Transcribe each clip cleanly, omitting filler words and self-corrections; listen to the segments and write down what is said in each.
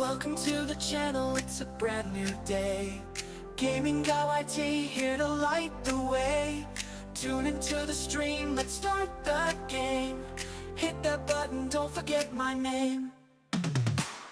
Welcome to the channel, it's a brand new day. Gaming Guy YT here to light the way. Tune into the stream, let's start the game. Hit that button, don't forget my name.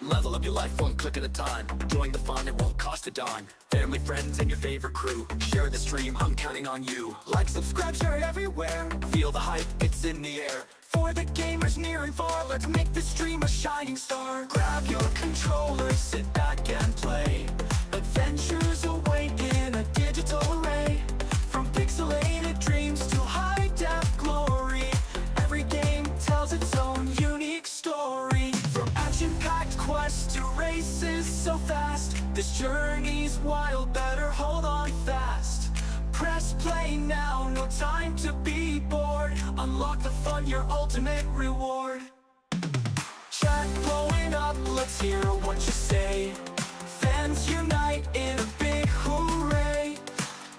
Level up your life one click at a time. Join the fun, it won't cost a dime. Family, friends, and your favorite crew. Share the stream, I'm counting on you. Like, subscribe, share it everywhere. Feel the hype, it's in the air. For the gamers near and far, let's make the stream a shining star. Grab your controller, sit back and play. Adventures await in a digital array. From pixelated dreams to high-def glory, every game tells its own unique story. From action-packed quests to races so fast, this journey's wild, better hold on fast. Press play now, no time to be bored. Unlock the fun, your ultimate reward. Chat blowing up, let's hear what you say. Fans unite in a big hooray.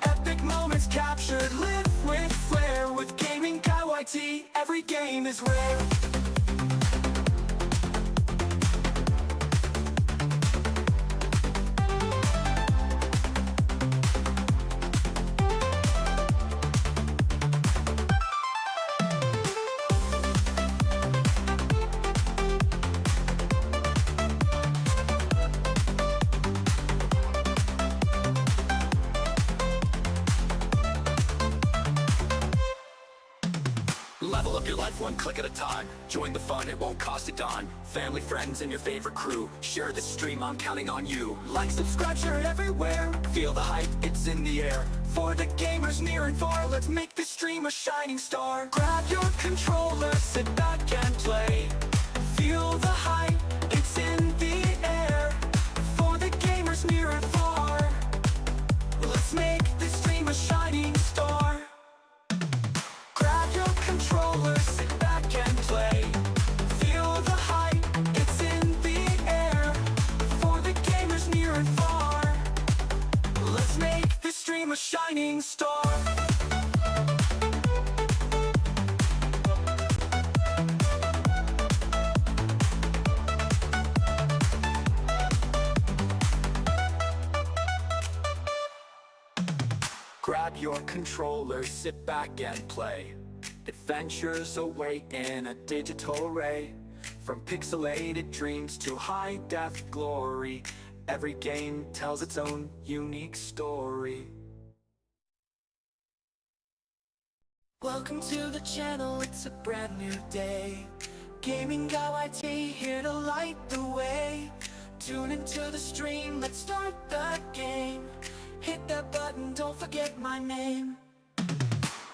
Epic moments captured, live with flair. With Gaming Guy YT, every game is rare. Level up your life one click at a time. Join the fun, it won't cost a dime. Family, friends, and your favorite crew. Share this stream, I'm counting on you. Like, subscribe, share it everywhere. Feel the hype, it's in the air. For the gamers near and far, let's make this stream a shining star. Grab your controller, sit back and play. Feel the hype, it's in the air. For the gamers near and far, let's make this stream a shining star. Grab your controller, sit back and play. Feel the hype, it's in the air. For the gamers near and far, let's make this stream a shining star. Grab your controller, sit back and play. Adventures await in a digital array. From pixelated dreams to high-def glory, every game tells its own unique story. Welcome to the channel, it's a brand new day. Gaming Guy YT here to light the way. Tune into the stream, let's start the game. Hit that button, don't forget my name.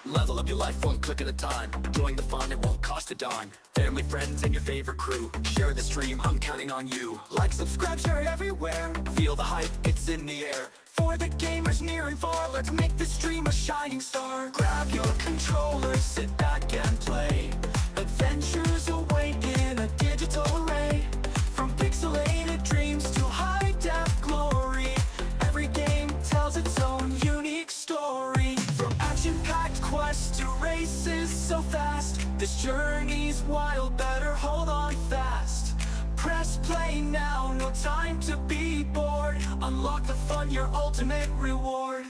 Level up your life one click at a time. Join the fun, it won't cost a dime. Family, friends, and your favorite crew. Share the stream, I'm counting on you. Like, subscribe, share it everywhere. Feel the hype, it's in the air. For the gamers near and far, let's make this stream a shining star. Grab your controller, sit back and play. Adventures await in a digital array. From pixelated dreams to high-def glory, every game tells its own unique story. From action-packed quests to races so fast, this journey's wild, better hold on fast. Press play now, no time to be bored. Unlock the fun, your ultimate reward.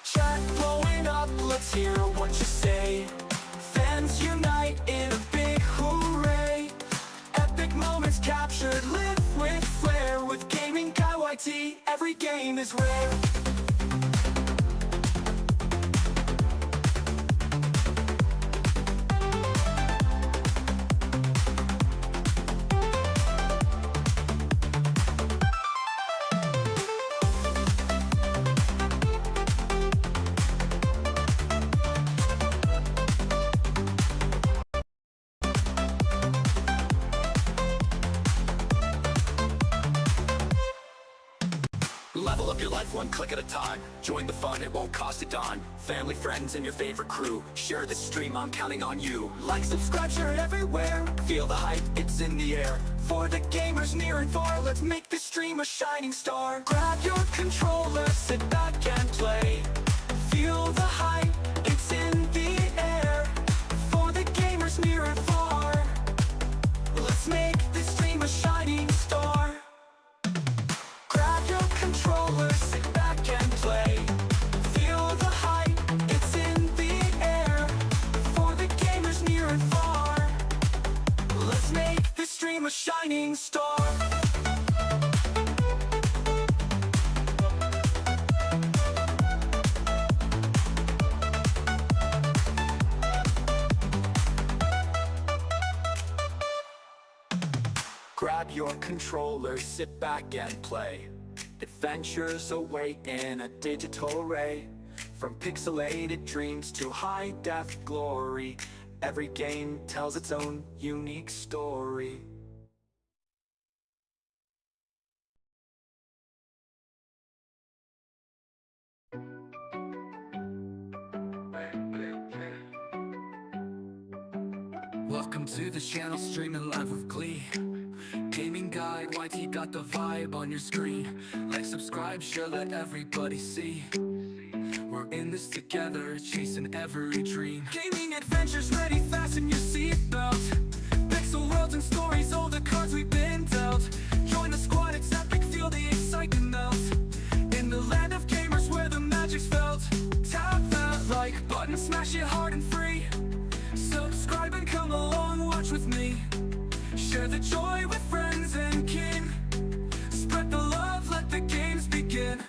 Chat blowing up, let's hear what you say. Fans unite in a big hooray. Epic moments captured, live with flair. With Gaming Guy YT, every game is rare. Level up your life one click at a time. Join the fun, it won't cost a dime. Family, friends, and your favorite crew. Share this stream, I'm counting on you. Like, subscribe, share it everywhere. Feel the hype, it's in the air. For the gamers near and far, let's make this stream a shining star. Grab your controller, sit back and play. Feel the hype, it's in the air. For the gamers near and far, let's make this stream a shining star. became a shining star. Grab your controller, sit back and play. Adventures await in a digital ray. From pixelated dreams to high-def glory, every game tells its own unique story. Welcome to the channel, streaming live with glee. Gaming guide, YT got the vibe on your screen. Like, subscribe, share, let everybody see. We're in this together, chasing every dream. Gaming adventures ready, fasten your seatbelt. Pixel worlds and stories, all the cards we've been dealt. Join the squad, it's epic, feel the excitement melt. In the land of gamers where the magic's felt. Tap that like button, smash it hard and free. Subscribe and come along, watch with me. Share the joy with friends and kin. Spread the love, let the games begin.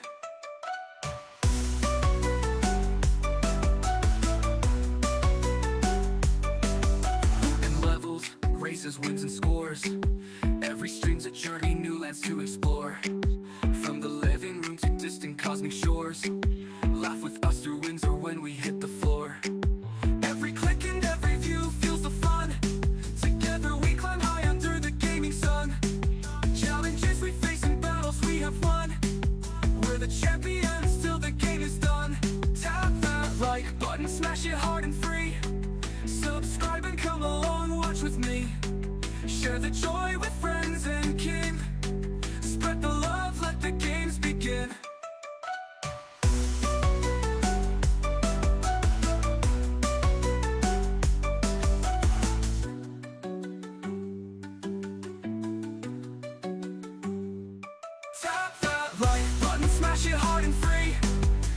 And levels, races, wins and scores. Every stream's a journey, new lands to explore. From the living room to distant cosmic shores. Laugh with us through wins or when we hit the floor. Every click and every view feels the fun. Together we climb high under the gaming sun. Challenges we face and battles we have won. We're the champions till the game is done. Tap that like button, smash it hard and free. Subscribe and come along, watch with me. Share the joy with friends and kin. Spread the love, let the games begin. Tap that like button, smash it hard and free.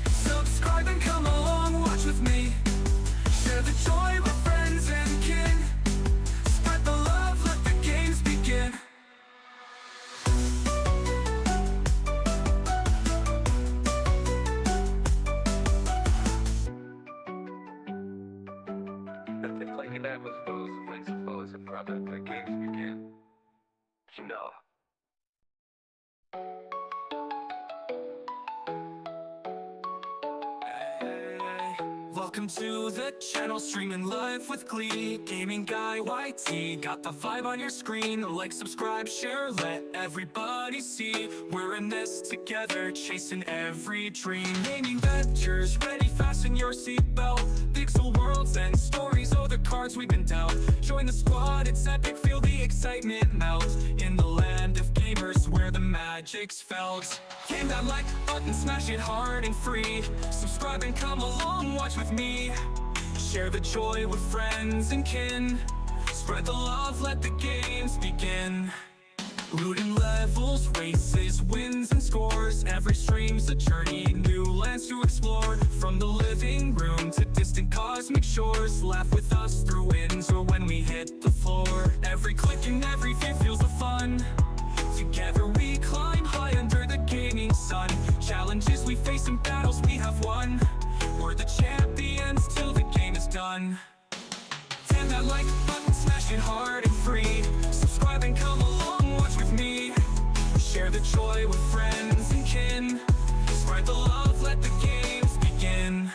Subscribe and come along, watch with me. Share the joy with friends and kin. Spread the love, let the games begin. Like that was those like suppose and brother, the games begin. You know. Welcome to the channel, streaming live with glee. Gaming guy YT got the vibe on your screen. Like, subscribe, share, let everybody see. We're in this together, chasing every dream. Gaming adventures ready, fasten your seatbelt. Pixel worlds and stories, oh the cards we've been dealt. Join the squad, it's epic, feel the excitement melt. In the land of gamers where the magic's felt. Hit that like button, smash it hard and free. Subscribe and come along, watch with me. Share the joy with friends and kin. Spread the love, let the games begin. Looting levels, races, wins and scores. Every stream's a journey, new lands to explore. From the living room to distant cosmic shores. Laugh with us through wins or when we hit the floor. Every click and every view feels the fun. Together we climb high under the gaming sun. Challenges we face and battles we have won. We're the champions till the game is done. Hit that like button, smash it hard and free. Subscribe and come along, watch with me. Share the joy with friends and kin. Spread the love, let the games begin.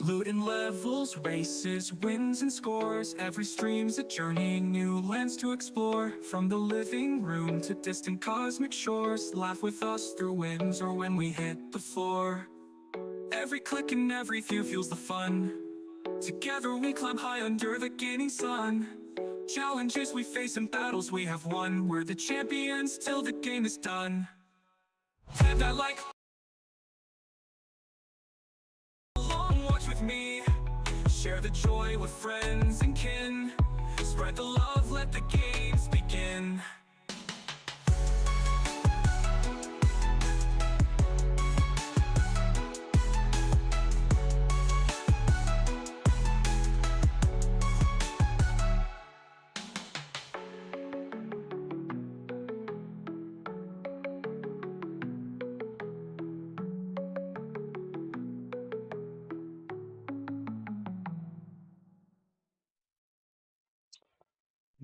Looting levels, races, wins and scores. Every stream's a journey, new lands to explore. From the living room to distant cosmic shores. Laugh with us through wins or when we hit the floor. Every click and every view feels the fun. Together we climb high under the gaming sun. Challenges we face and battles we have won. We're the champions till the game is done. Tap that like with me. Share the joy with friends and kin. Spread the love, let the games begin.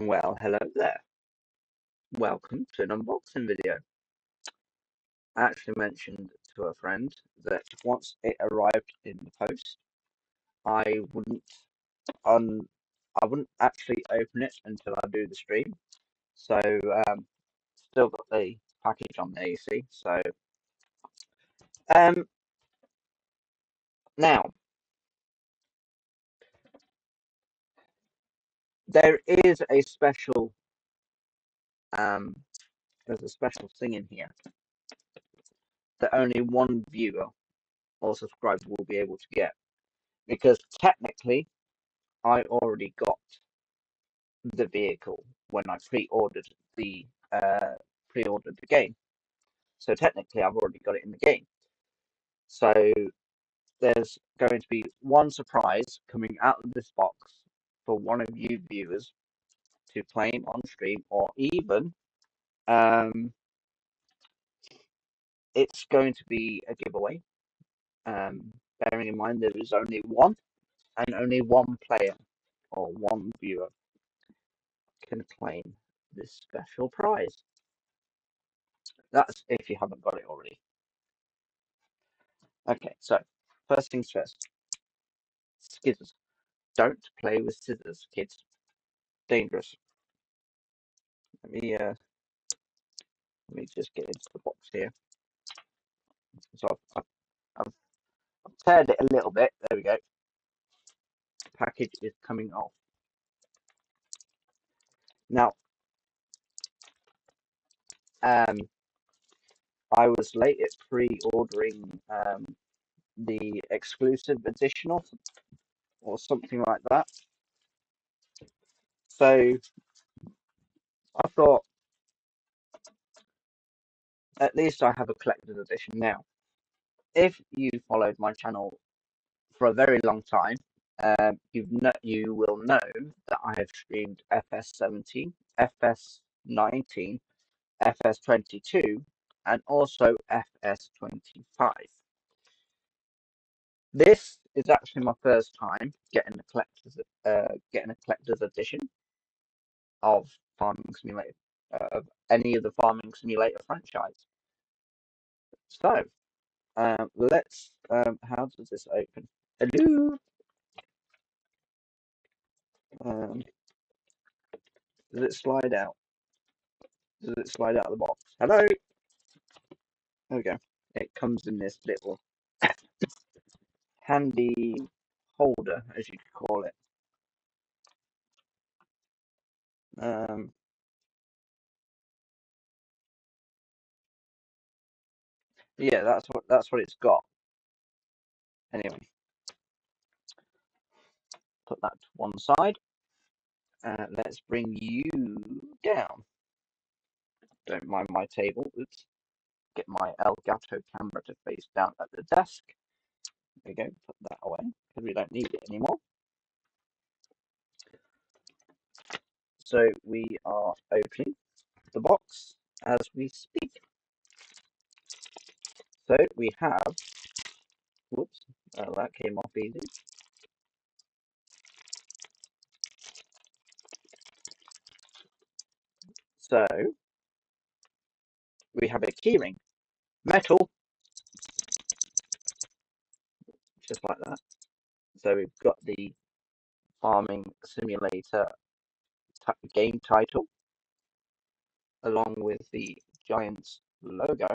Well, hello there. Welcome to an unboxing video. I actually mentioned to a friend that once it arrived in the post, I wouldn't un I wouldn't actually open it until I do the stream. So still got the package on there, you see. So um now there is a special um there's a special thing in here that only one viewer or subscriber will be able to get because technically I already got the vehicle when I the pre-ordered the game. So technically, I've already got it in the game. So there's going to be one surprise coming out of this box for one of you viewers to claim on stream, or even it's going to be a giveaway. Bearing in mind there is only one, and only one player or one viewer can claim this special prize. That's if you haven't got it already. Okay, so first things first. Scissors. Don't play with scissors, kids. Dangerous. Let me just get into the box here. So I've teared it a little bit. There we go. The package is coming off. Now, I was late at pre-ordering the exclusive edition or something like that. So I thought at least I have a collector's edition now. If you followed my channel for a very long time, you will know that I have streamed FS17, FS19, FS22, and also FS25. This is actually my first time getting a collector's edition of Farming Simulator, of any of the Farming Simulator franchise. So let's. How does this open? Hello. Um, does it slide out? Does it slide out of the box? Hello. There we go. It comes in this little handy holder, as you could call it. Yeah, that's what it's got. Anyway, put that to one side. Let's bring you down. Don't mind my table. Oops. Get my Elgato camera to face down at the desk. There we go. Put that away because we don't need it anymore. So we are opening the box as we speak. So we have. Whoops. That came off easy. So we have a keyring, metal, just like that. So we've got the Farming Simulator game title, along with the Giants logo,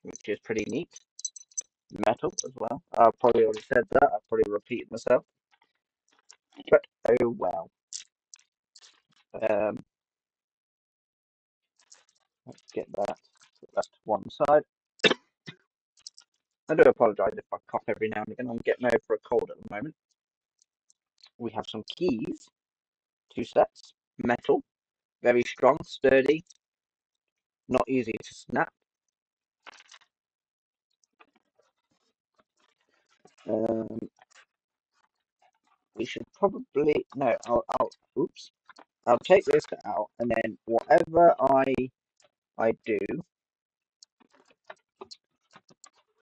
which is pretty neat. Metal as well. I probably already said that. I probably repeated myself, but oh well. Let's get that. Put that to one side. I do apologise if I cough every now and again. I'm getting over a cold at the moment. We have some keys, 2 sets, metal, very strong, sturdy, not easy to snap. We should probably no. Oops. I'll take this out, and then whatever I do,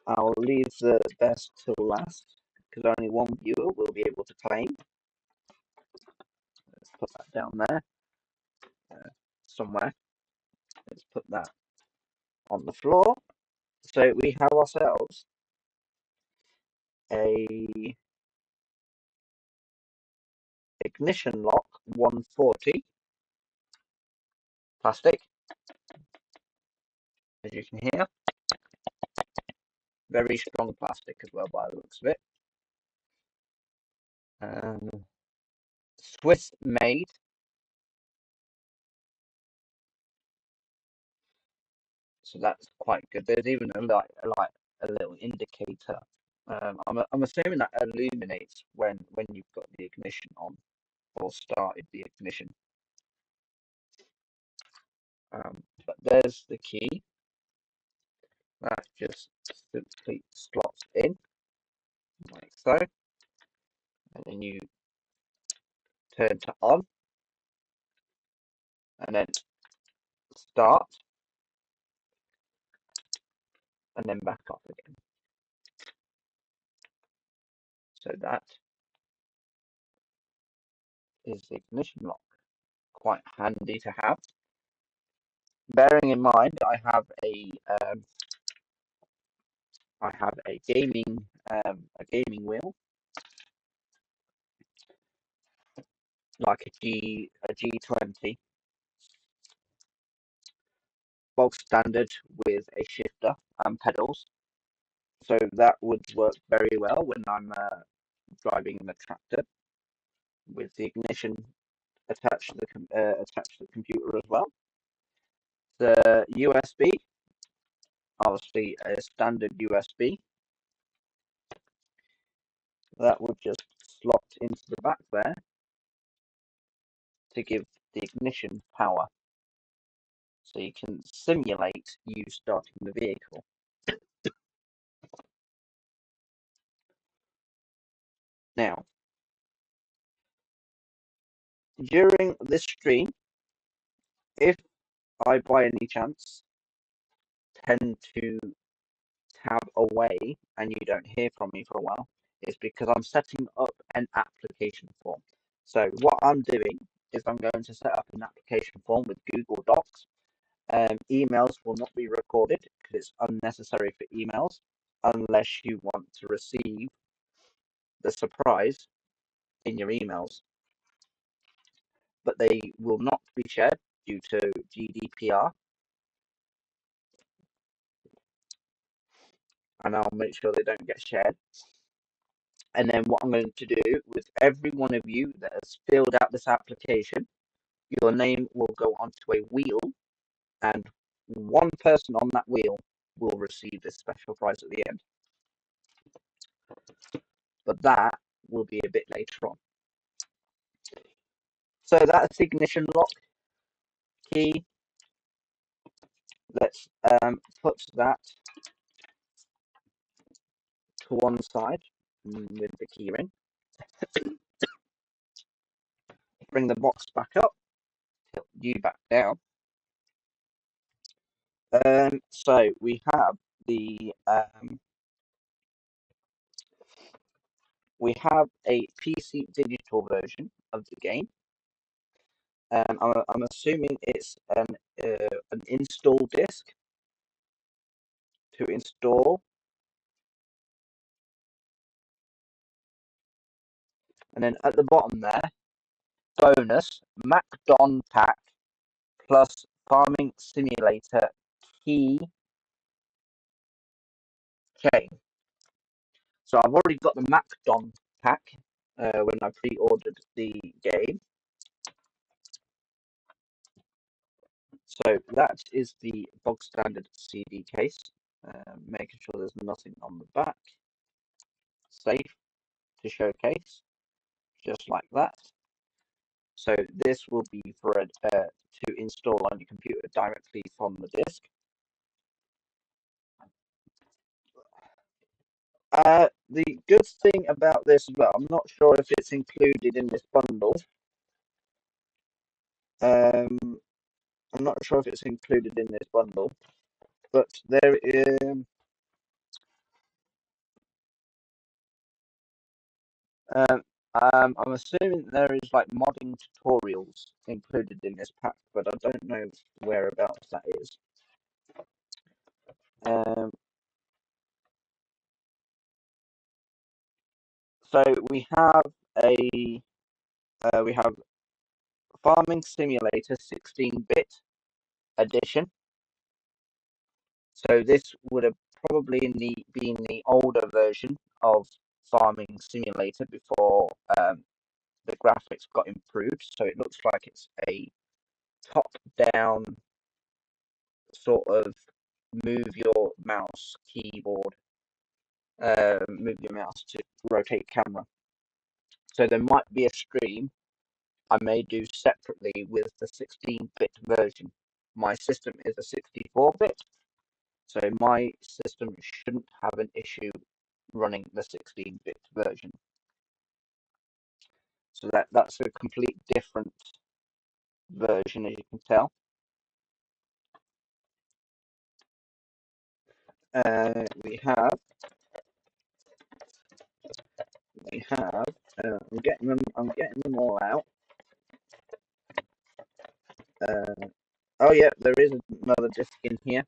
I'll leave the best till last because only one viewer will be able to claim. Let's put that down there. somewhere. Let's put that on the floor. So we have ourselves a ignition lock 140 plastic, as you can hear. Very strong plastic as well by the looks of it. Swiss made. So that's quite good. There's even a little indicator. I'm assuming that illuminates when you've got the ignition on or started the ignition. But there's the key. That just simply slots in like so, and then you turn to on, and then start, and then back off again. So that is the ignition lock. Quite handy to have. Bearing in mind, I have a gaming wheel, like a G20, bog standard with a shifter and pedals. So that would work very well when I'm driving the tractor with the ignition attached to the computer as well. The USB, obviously a standard USB, that would just slot into the back there to give the ignition power. So you can simulate you starting the vehicle. Now, during this stream, if I by any chance tend to tab away and you don't hear from me for a while, it's because I'm setting up an application form. So what I'm doing is I'm going to set up an application form with Google Docs. Emails will not be recorded because it's unnecessary for emails unless you want to receive the surprise in your emails. But they will not be shared due to GDPR. And I'll make sure they don't get shared. And then what I'm going to do with every one of you that has filled out this application, your name will go onto a wheel, and one person on that wheel will receive this special prize at the end. But that will be a bit later on. So that's the ignition lock key. Let's put that to one side with the key ring. Bring the box back up, tilt you back down. So we have the we have a PC digital version of the game. I'm assuming it's an install disk to install, and then at the bottom there, bonus MacDon pack plus Farming Simulator key chain. So I've already got the MacDon pack when I pre-ordered the game. So that is the bog standard CD case, making sure there's nothing on the back. Safe to showcase, just like that. So this will be for to install on your computer directly from the disk. The good thing about this as well, I'm not sure if it's included in this bundle. I'm not sure if it's included in this bundle, but there is. I'm assuming there is like modding tutorials included in this pack, but I don't know whereabouts that is. Um, so we have Farming Simulator 16-bit edition. So this would have probably been the older version of Farming Simulator before the graphics got improved. So it looks like it's a top-down sort of move your mouse to rotate camera. So there might be a stream I may do separately with the 16-bit version. My system is a 64-bit, so my system shouldn't have an issue running the 16-bit version. So that's a complete different version, as you can tell. We have. I'm getting them all out. Oh yeah, there is another disc in here.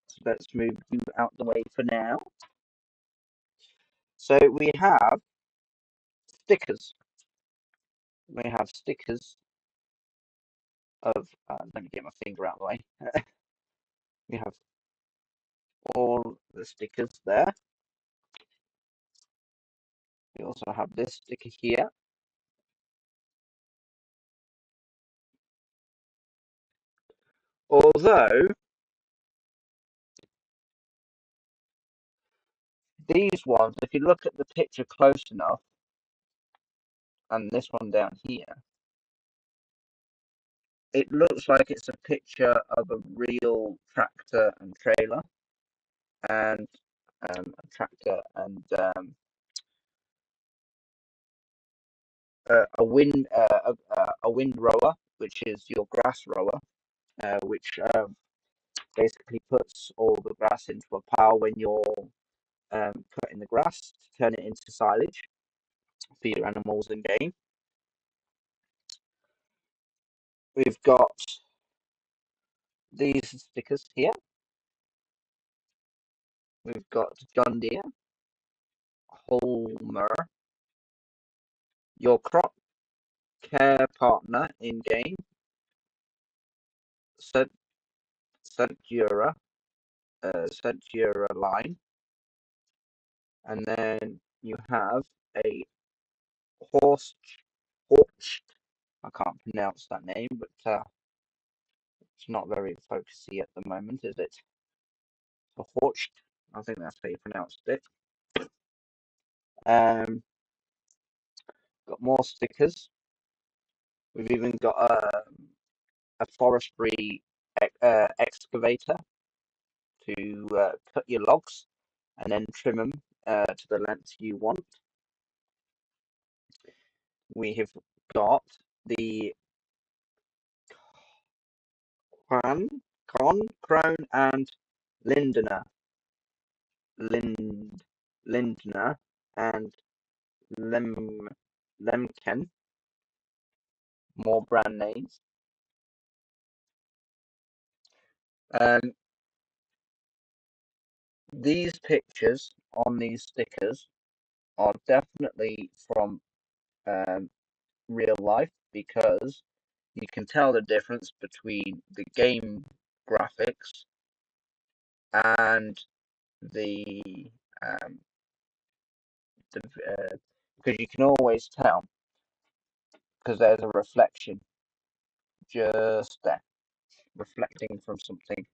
So let's move you out the way for now. So we have stickers. We have stickers of. Let me get my finger out of the way. We have all the stickers there. We also have this sticker here. Although these ones, if you look at the picture close enough, and this one down here, it looks like it's a picture of a real tractor and trailer, and a tractor and a wind rower, which is your grass rower, which basically puts all the grass into a pile when you're cutting the grass to turn it into silage for your animals in game. We've got these stickers here. We've got John Deere, Homer, your crop care partner in game, Centura, Centura line, and then you have a horse, horch. I can't pronounce that name, but it's not very focusy at the moment, is it? A horch. I think that's how you pronounced it. Got more stickers. We've even got a forestry excavator to cut your logs and then trim them to the length you want. We have got the Crone and Lindner, Lindner and Lemken, more brand names. These pictures on these stickers are definitely from real life because you can tell the difference between the game graphics and the because you can always tell because there's a reflection just there, reflecting from something.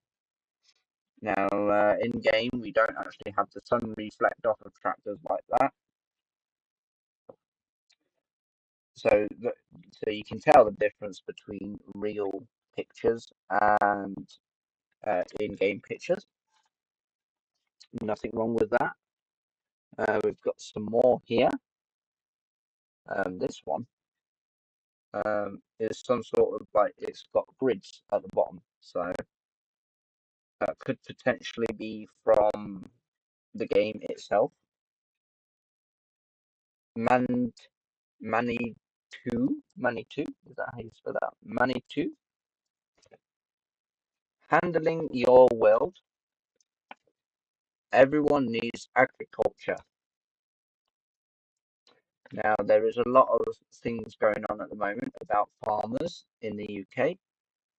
Now, in game, we don't actually have the sun reflect off of tractors like that, so you can tell the difference between real pictures and in-game pictures. Nothing wrong with that. We've got some more here. This one is some sort of like it's got grids at the bottom, so that could potentially be from the game itself. Manitou, Manitou, is that how you spell that? Manitou, handling your world. Everyone needs agriculture. Now, there is a lot of things going on at the moment about farmers in the UK,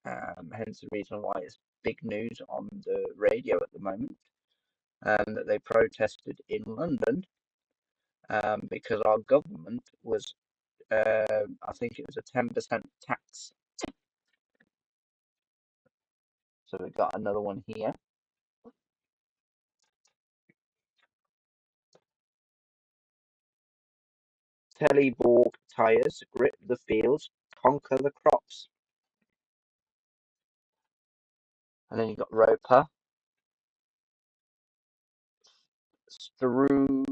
hence the reason why it's big news on the radio at the moment, that they protested in London because our government was, I think it was a 10% tax. So we've got another one here. Teleborg tires grip the fields, conquer the crops. And then you've got Roper, Strudman,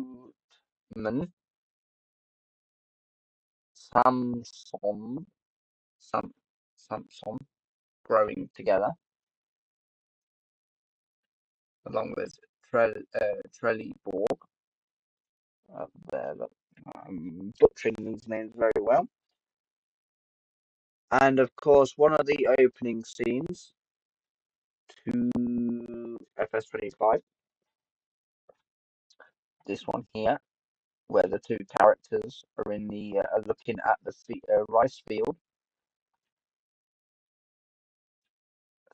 Samson, Samson, growing together, along with Trelleborg. There, I'm butchering these names very well. And of course, one of the opening scenes to FS25, this one here, where the two characters are in the are looking at the rice field.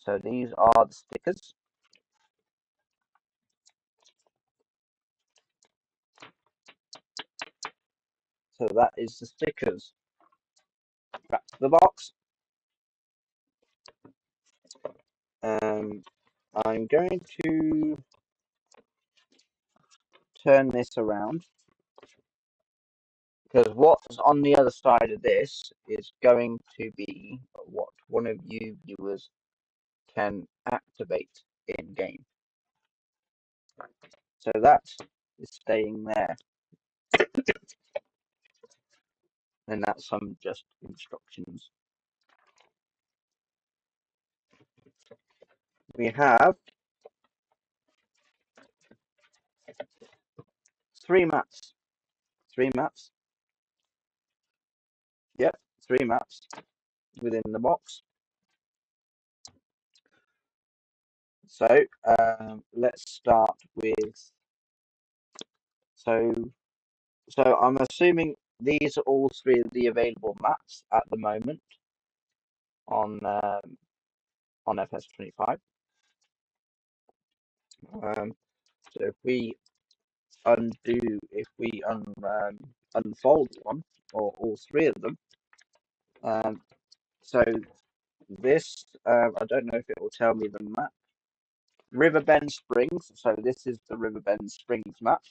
So these are the stickers. So that is the stickers. Back to the box. I'm going to turn this around because what's on the other side of this is going to be what one of you viewers can activate in game. So that is staying there. And that's some just instructions. We have 3 maps. 3 maps. Yep, 3 maps within the box. So let's start with. So I'm assuming these are all 3 of the available maps at the moment on FS25. So if we unfold one or all 3 of them, so this I don't know if it will tell me the map. Riverbend Springs. So this is the Riverbend Springs map.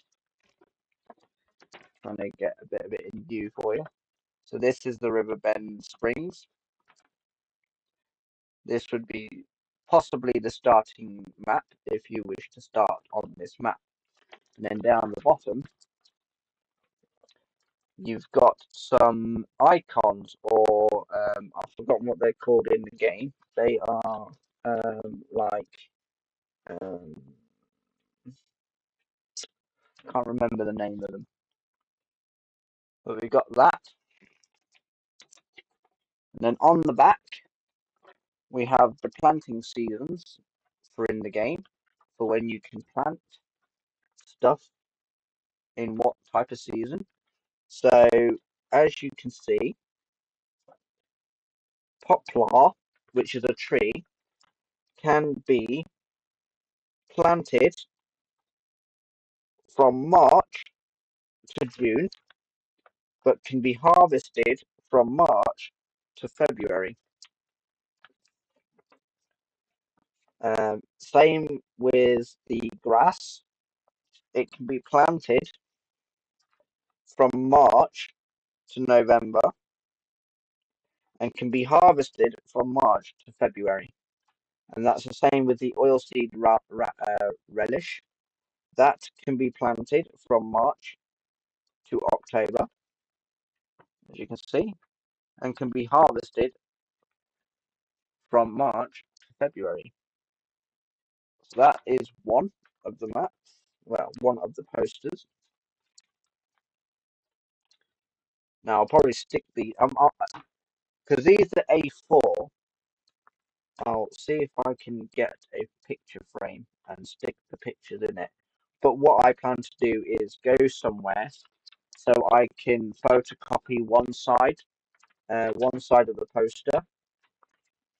Trying to get a bit of it in view for you. So this is the Riverbend Springs. This would be possibly the starting map if you wish to start on this map. And then down the bottom, you've got some icons, or I've forgotten what they're called in the game. They are can't remember the name of them. But we got that. And then on the back, we have the planting seasons for in the game, for when you can plant stuff in what type of season. So as you can see, poplar, which is a tree, can be planted from March to June, but can be harvested from March to February. Same with the grass. It can be planted from March to November and can be harvested from March to February. And that's the same with the oilseed relish. That can be planted from March to October, as you can see, and can be harvested from March to February. So that is one of the maps, well, one of the posters. Now I'll probably stick the because these are A4. I'll see if I can get a picture frame and stick the pictures in it. But what I plan to do is go somewhere so I can photocopy one side of the poster,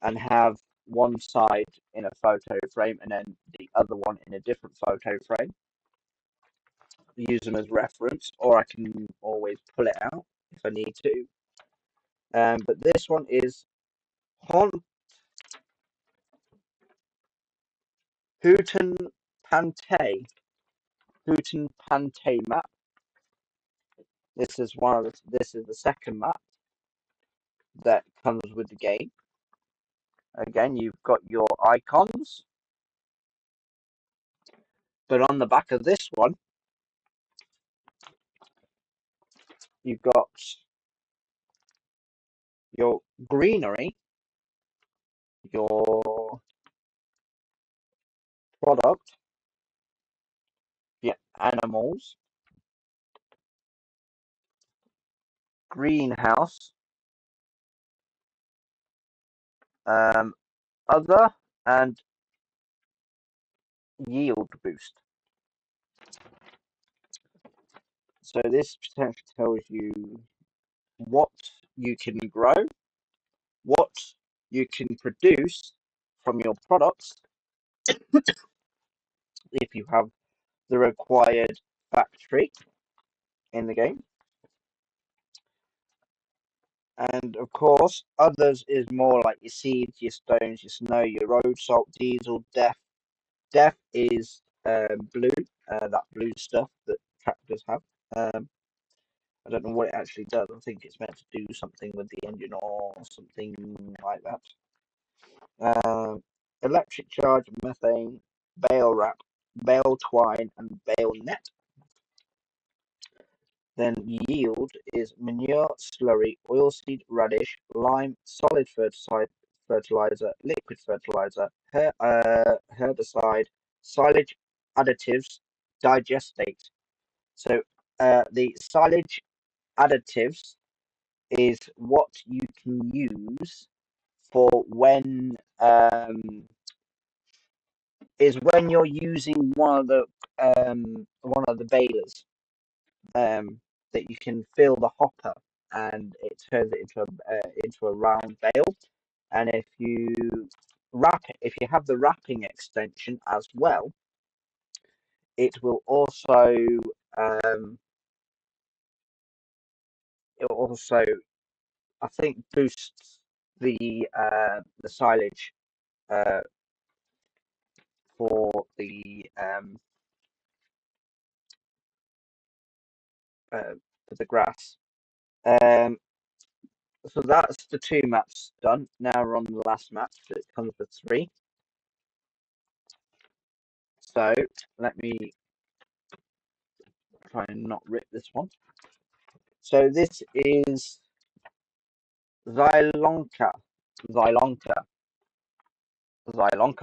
and have one side in a photo frame and then the other one in a different photo frame. Use them as reference, or I can always pull it out if I need to. But this one is Hooten Pantay. Hooten Pantay map. This is the second map that comes with the game. Again, you've got your icons, but on the back of this one, you've got your greenery, your product, your animals, greenhouse, other, and yield boost. So this potentially tells you what you can grow, what you can produce from your products if you have the required factory in the game. And of course, others is more like your seeds, your stones, your snow, your road salt, diesel, death. Death is blue, that blue stuff that tractors have. I don't know what it actually does. I think it's meant to do something with the engine or something like that. Electric charge, methane, bale wrap, bale twine, and bale net. Then yield is manure, slurry, oilseed, radish, lime, solid fertilizer, liquid fertilizer, herbicide, silage, additives, digestate. So the silage additives is what you can use for when you're using one of the balers, that you can fill the hopper and it turns it into a round bale. And if you have the wrapping extension as well, it will also um, I think boosts the silage uh, for the grass. Um, so that's the two maps done. Now we're on the last map. So it comes with three. So let me try and not rip this one. So this is Xylonka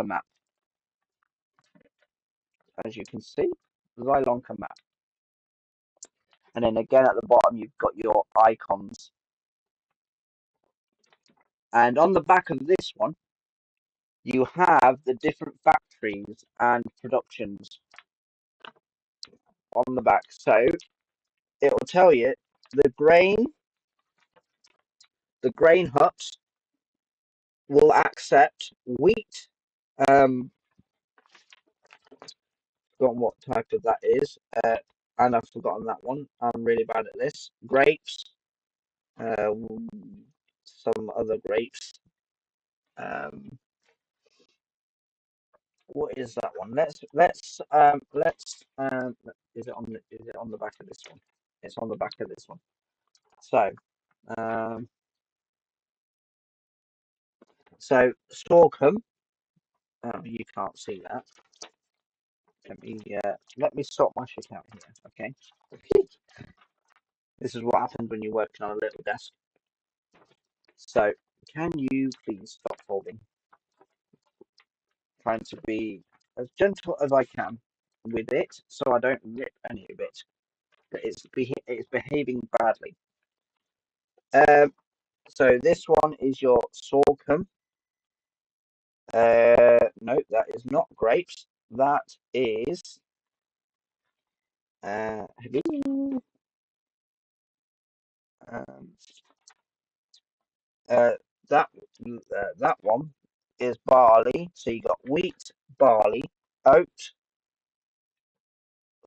map. As you can see, Xylonka map. And then again at the bottom, you've got your icons. And on the back of this one, you have the different factories and productions on the back. So it will tell you the grain huts will accept wheat. Forgotten what type of that is, and I've forgotten that one. I'm really bad at this. Grapes, some other grapes. What is that one? Let's is it on the back of this one? It's on the back of this one. So sorghum. Oh, you can't see that. Let me sort my shit out here. Okay. This is what happens when you're working on a little desk. So can you please stop folding? Trying to be as gentle as I can with it, so I don't rip any of it. But it's behaving badly. So this one is your sorghum. No, that is not grapes. That is hello. Um, uh, that that one is barley. So you got wheat, barley, oat,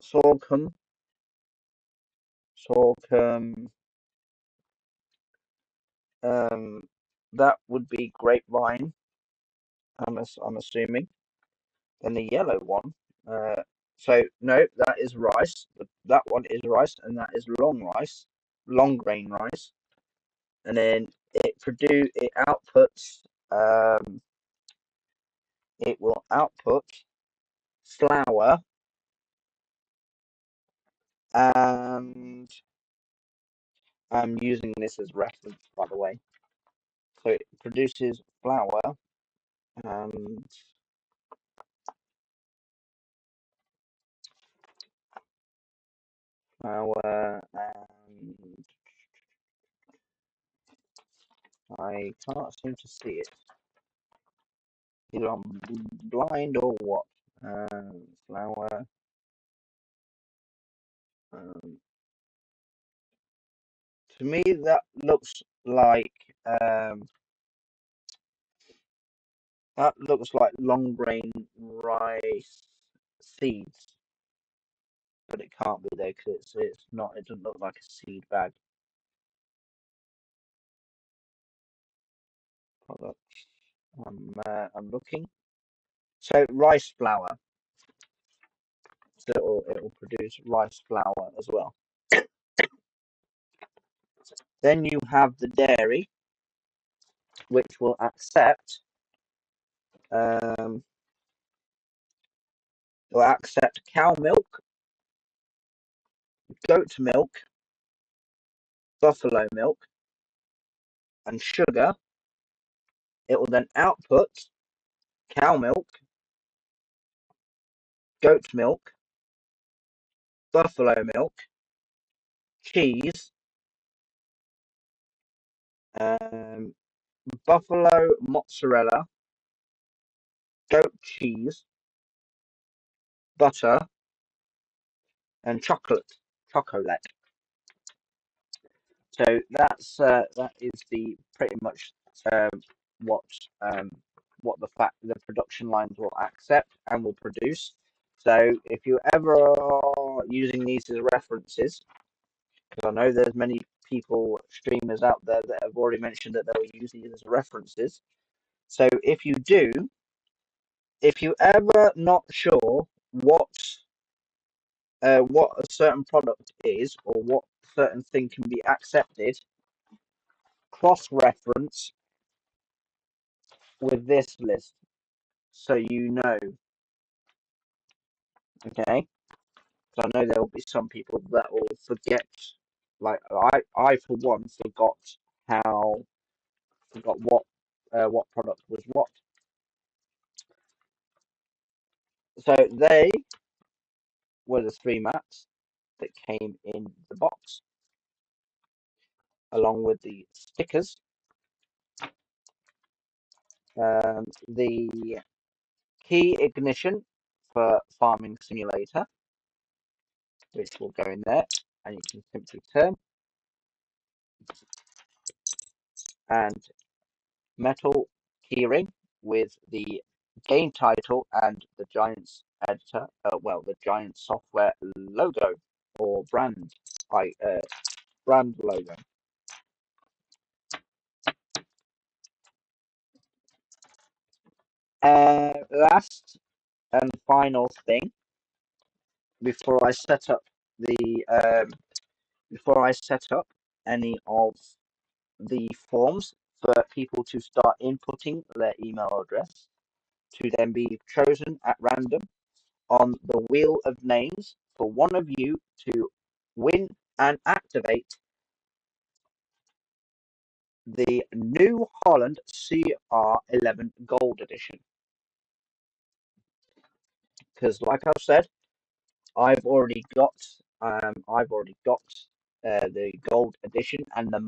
sorghum, sorghum. Um, that would be grapevine. I'm assuming. Then the yellow one. So no, that is rice. That one is rice, and that is long rice, long grain rice. And then it outputs. It will output flour, and I'm using this as reference, by the way. So it produces flour and flour, and I can't seem to see it. Either I'm blind or what. Flour. Um, to me, um, that looks like long grain rice seeds, but it can't be there because it's not. It doesn't look like a seed bag. Product. I'm looking. So rice flour. So it'll produce rice flour as well. Then you have the dairy, which um, will accept cow milk, goat milk, buffalo milk, and sugar. It will then output cow milk, goat milk, buffalo milk, cheese, um, buffalo mozzarella, goat cheese, butter, and chocolate. So that is the pretty much um, what um, the production lines will accept and will produce. So if you ever are using these as references, because I know there's many people, streamers out there that have already mentioned that they'll use these as references. So if you ever not sure what a certain product is or what certain thing can be accepted, cross-reference with this list so you know. Okay, so I know there will be some people that will forget. Like I for one forgot what product was what. So they were the three mats that came in the box, along with the stickers, the key ignition for Farming Simulator, which will go in there, and you can simply turn, and metal keyring with the game title and the Giants editor, the Giant software logo or brand logo. Last and final thing before I set up the before I set up any of the forms for people to start inputting their email address to then be chosen at random on the wheel of names for one of you to win and activate the New Holland CR11 Gold Edition. Because, like I've said, I've already got the gold edition, and the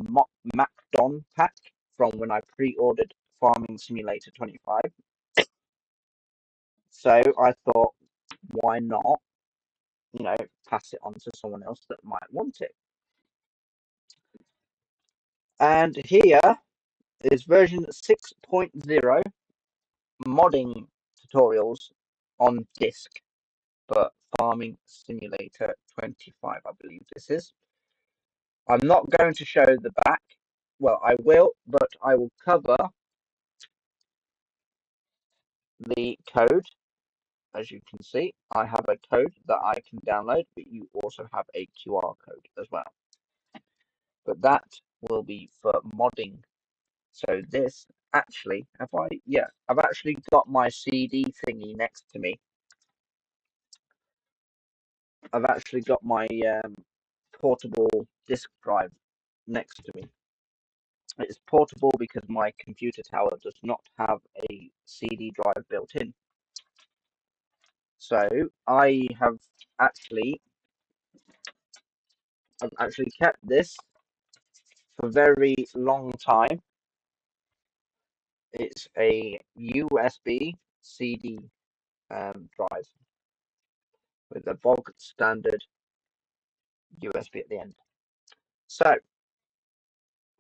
MacDon pack from when I pre-ordered Farming Simulator 25. So I thought, why not, pass it on to someone else that might want it. And here is version 6.0 modding tutorials on disk for Farming Simulator 25, I believe this is. I'm not going to show the back. Well, I will, but I will cover the code. As you can see, I have a code that I can download, but you also have a QR code as well. But that will be for modding. So this actually, I've actually got my CD thingy next to me. I've actually got my portable disk drive next to me. It's portable because my computer tower does not have a CD drive built in. So I have actually I've actually kept this for a very long time. It's a USB CD drive with a bog standard USB at the end. So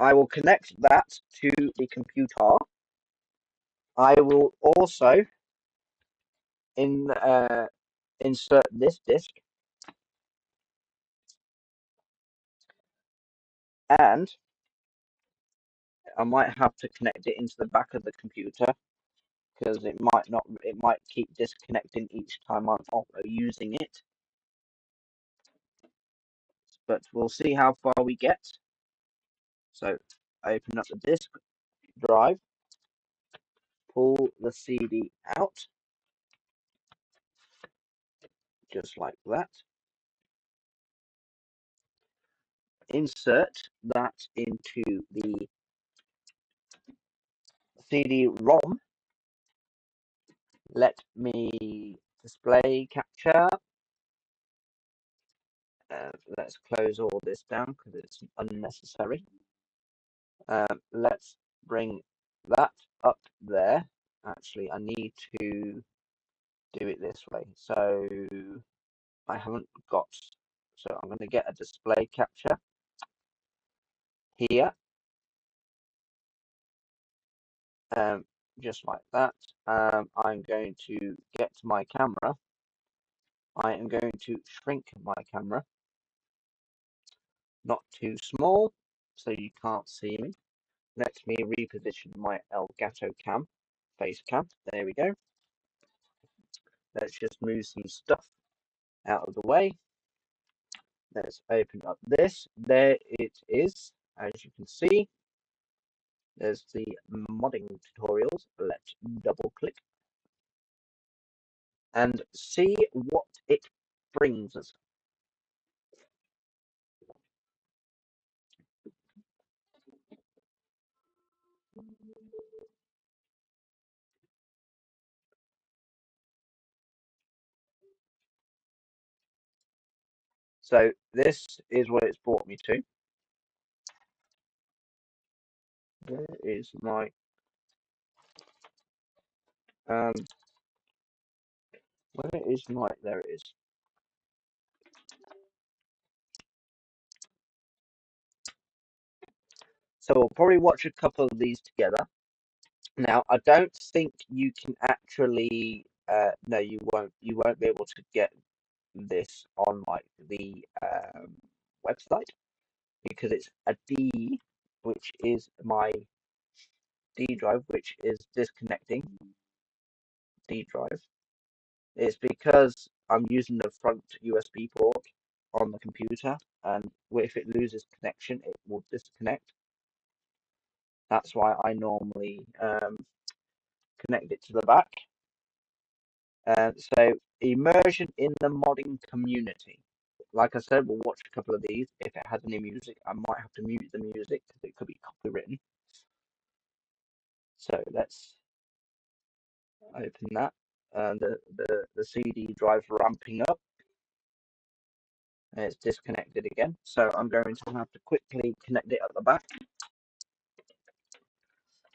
I will connect that to the computer. I will also insert this disk, and I might have to connect it into the back of the computer because it might keep disconnecting each time I'm using it. But we'll see how far we get. So open up the disk drive, pull the CD out, just like that. Insert that into the CD-ROM. Let me display capture. Let's close all this down because it's unnecessary. Let's bring that up there. Actually, I need to do it this way. So I haven't got, so I'm going to get a display capture here. Just like that. I'm going to get my camera. I am going to shrink my camera, not too small, so you can't see me. Let me reposition my Elgato cam, face cam. There we go. Let's just move some stuff out of the way. Let's open up this. There it is. As you can see, there's the modding tutorials. Let's double click and see what it brings us. So this is what it's brought me to. Where is my where is my, there it is. So we'll probably watch a couple of these together. Now I don't think you can actually no, you won't be able to get this on like the website because it's a D, which is my D drive, which is disconnecting D drive. It's because I'm using the front USB port on the computer, and if it loses connection, it will disconnect. That's why I normally connect it to the back. So immersion in the modding community. Like I said, we'll watch a couple of these. If it has any music, I might have to mute the music because it could be copywritten. So let's open that. The CD drive ramping up. and it's disconnected again. So I'm going to have to quickly connect it at the back,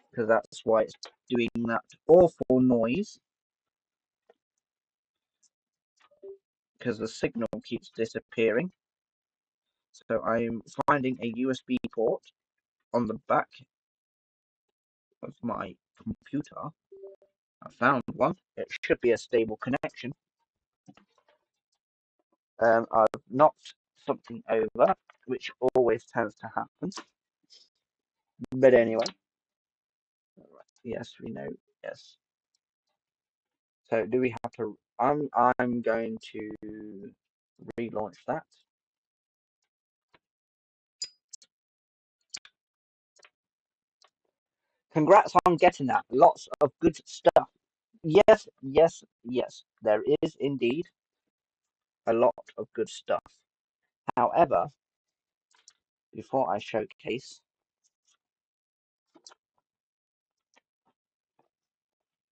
because that's why it's doing that awful noise, because the signal keeps disappearing. So I'm finding a USB port on the back of my computer. I found one. It should be a stable connection. I've knocked something over, which always tends to happen. But anyway, yes, we know. Yes. So do we have to? I'm going to relaunch that. Congrats on getting that. Lots of good stuff. Yes, yes, yes. There is indeed a lot of good stuff. However, before I showcase,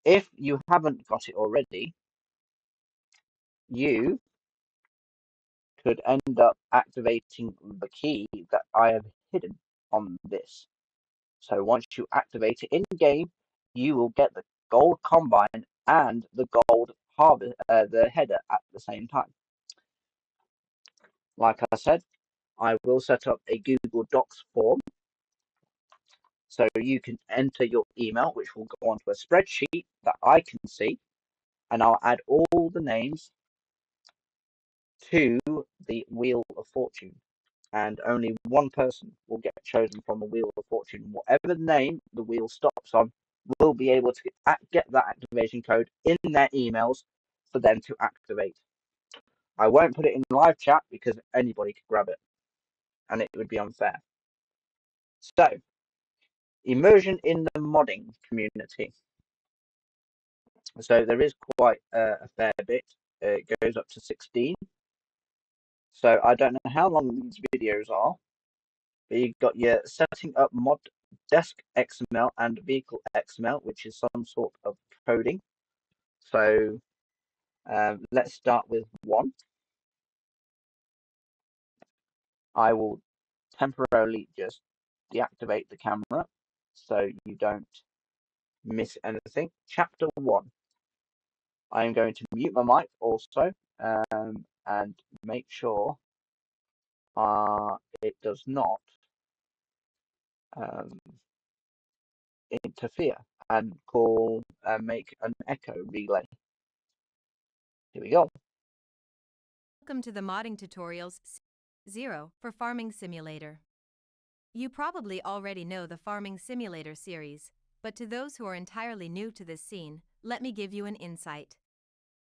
if you haven't got it already, you could end up activating the key that I have hidden on this. So once you activate it in game, you will get the gold combine and the gold harvest, the header at the same time. Like I said, I will set up a Google Docs form, so you can enter your email, which will go onto a spreadsheet that I can see, and I'll add all the names to the Wheel of Fortune. And only one person will get chosen from the Wheel of Fortune. Whatever name the wheel stops on will be able to get that activation code in their emails for them to activate. I won't put it in live chat because anybody could grab it, and it would be unfair. So, immersion in the modding community. So there is quite a fair bit. It goes up to 16. So I don't know how long these videos are, but you've got your setting up mod desk XML and vehicle XML, which is some sort of coding. So let's start with 1. I will temporarily just deactivate the camera so you don't miss anything. Chapter 1. I am going to mute my mic also, and make sure it does not interfere and make an echo relay. Here we go. Welcome to the Modding Tutorials 0 for Farming Simulator. You probably already know the Farming Simulator series, but to those who are entirely new to this scene, let me give you an insight.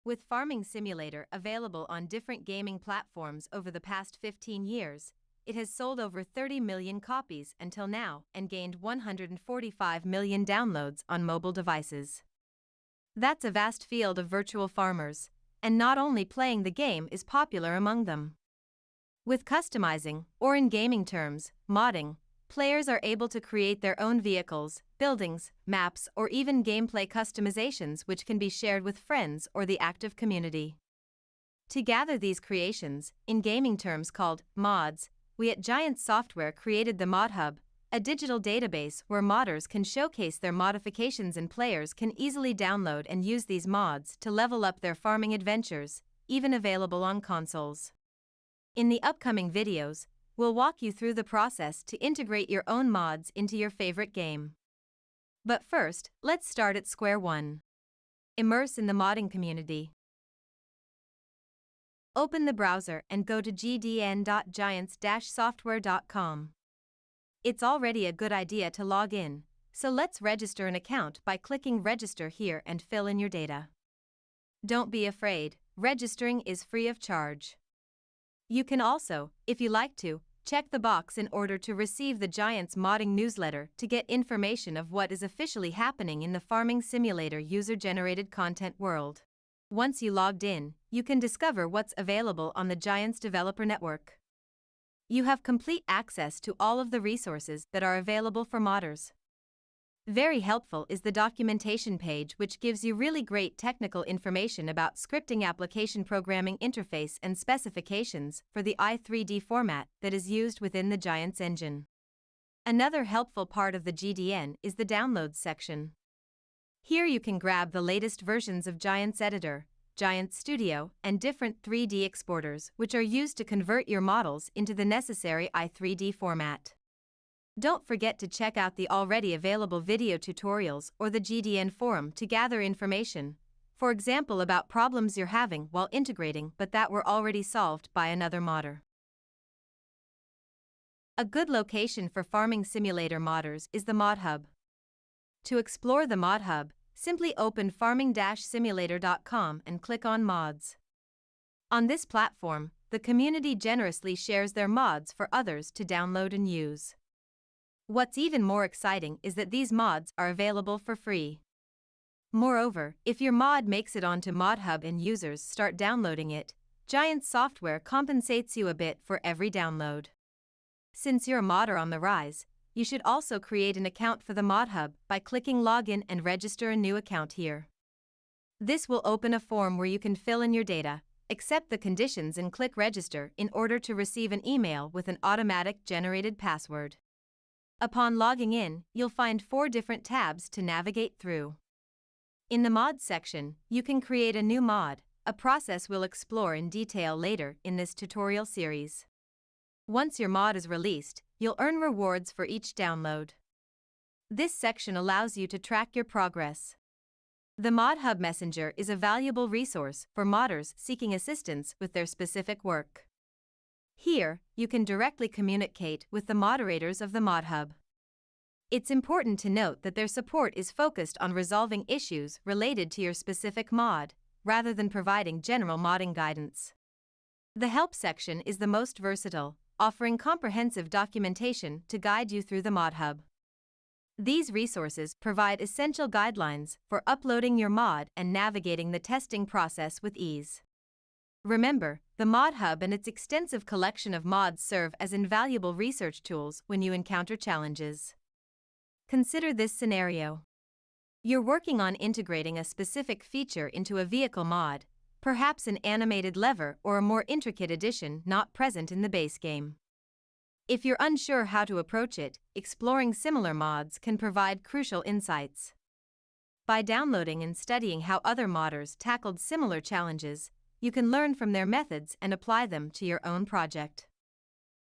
With Farming Simulator available on different gaming platforms over the past 15 years, it has sold over 30 million copies until now and gained 145 million downloads on mobile devices. That's a vast field of virtual farmers, and not only playing the game is popular among them. With customizing, or in gaming terms, modding, players are able to create their own vehicles, buildings, maps, or even gameplay customizations which can be shared with friends or the active community. To gather these creations, in gaming terms called mods, we at Giant Software created the Mod Hub, a digital database where modders can showcase their modifications and players can easily download and use these mods to level up their farming adventures, even available on consoles. In the upcoming videos, we'll walk you through the process to integrate your own mods into your favorite game. But first, let's start at square one. Immerse in the modding community. Open the browser and go to gdn.giants-software.com. It's already a good idea to log in, so let's register an account by clicking Register here and fill in your data. Don't be afraid, registering is free of charge. You can also, if you like to, check the box in order to receive the Giants Modding newsletter to get information of what is officially happening in the Farming Simulator user-generated content world. Once you logged in, you can discover what's available on the Giants Developer Network. You have complete access to all of the resources that are available for modders. Very helpful is the documentation page, which gives you really great technical information about scripting, application programming interface, and specifications for the i3D format that is used within the Giants engine. Another helpful part of the GDN is the Downloads section. Here you can grab the latest versions of Giants Editor, Giants Studio, and different 3D exporters, which are used to convert your models into the necessary i3D format. Don't forget to check out the already available video tutorials or the GDN forum to gather information, for example about problems you're having while integrating but that were already solved by another modder. A good location for Farming Simulator modders is the Mod Hub. To explore the Mod Hub, simply open farming-simulator.com and click on Mods. On this platform, the community generously shares their mods for others to download and use. What's even more exciting is that these mods are available for free. Moreover, if your mod makes it onto ModHub and users start downloading it, Giants Software compensates you a bit for every download. Since you're a modder on the rise, you should also create an account for the ModHub by clicking Login and register a new account here. This will open a form where you can fill in your data, accept the conditions, and click Register in order to receive an email with an automatic generated password. Upon logging in, you'll find 4 different tabs to navigate through. In the Mods section, you can create a new mod, a process we'll explore in detail later in this tutorial series. Once your mod is released, you'll earn rewards for each download. This section allows you to track your progress. The ModHub Messenger is a valuable resource for modders seeking assistance with their specific work. Here, you can directly communicate with the moderators of the ModHub. It's important to note that their support is focused on resolving issues related to your specific mod, rather than providing general modding guidance. The Help section is the most versatile, offering comprehensive documentation to guide you through the ModHub. These resources provide essential guidelines for uploading your mod and navigating the testing process with ease. Remember, the ModHub and its extensive collection of mods serve as invaluable research tools when you encounter challenges. Consider this scenario. You're working on integrating a specific feature into a vehicle mod, perhaps an animated lever or a more intricate addition not present in the base game. If you're unsure how to approach it, exploring similar mods can provide crucial insights. By downloading and studying how other modders tackled similar challenges, you can learn from their methods and apply them to your own project.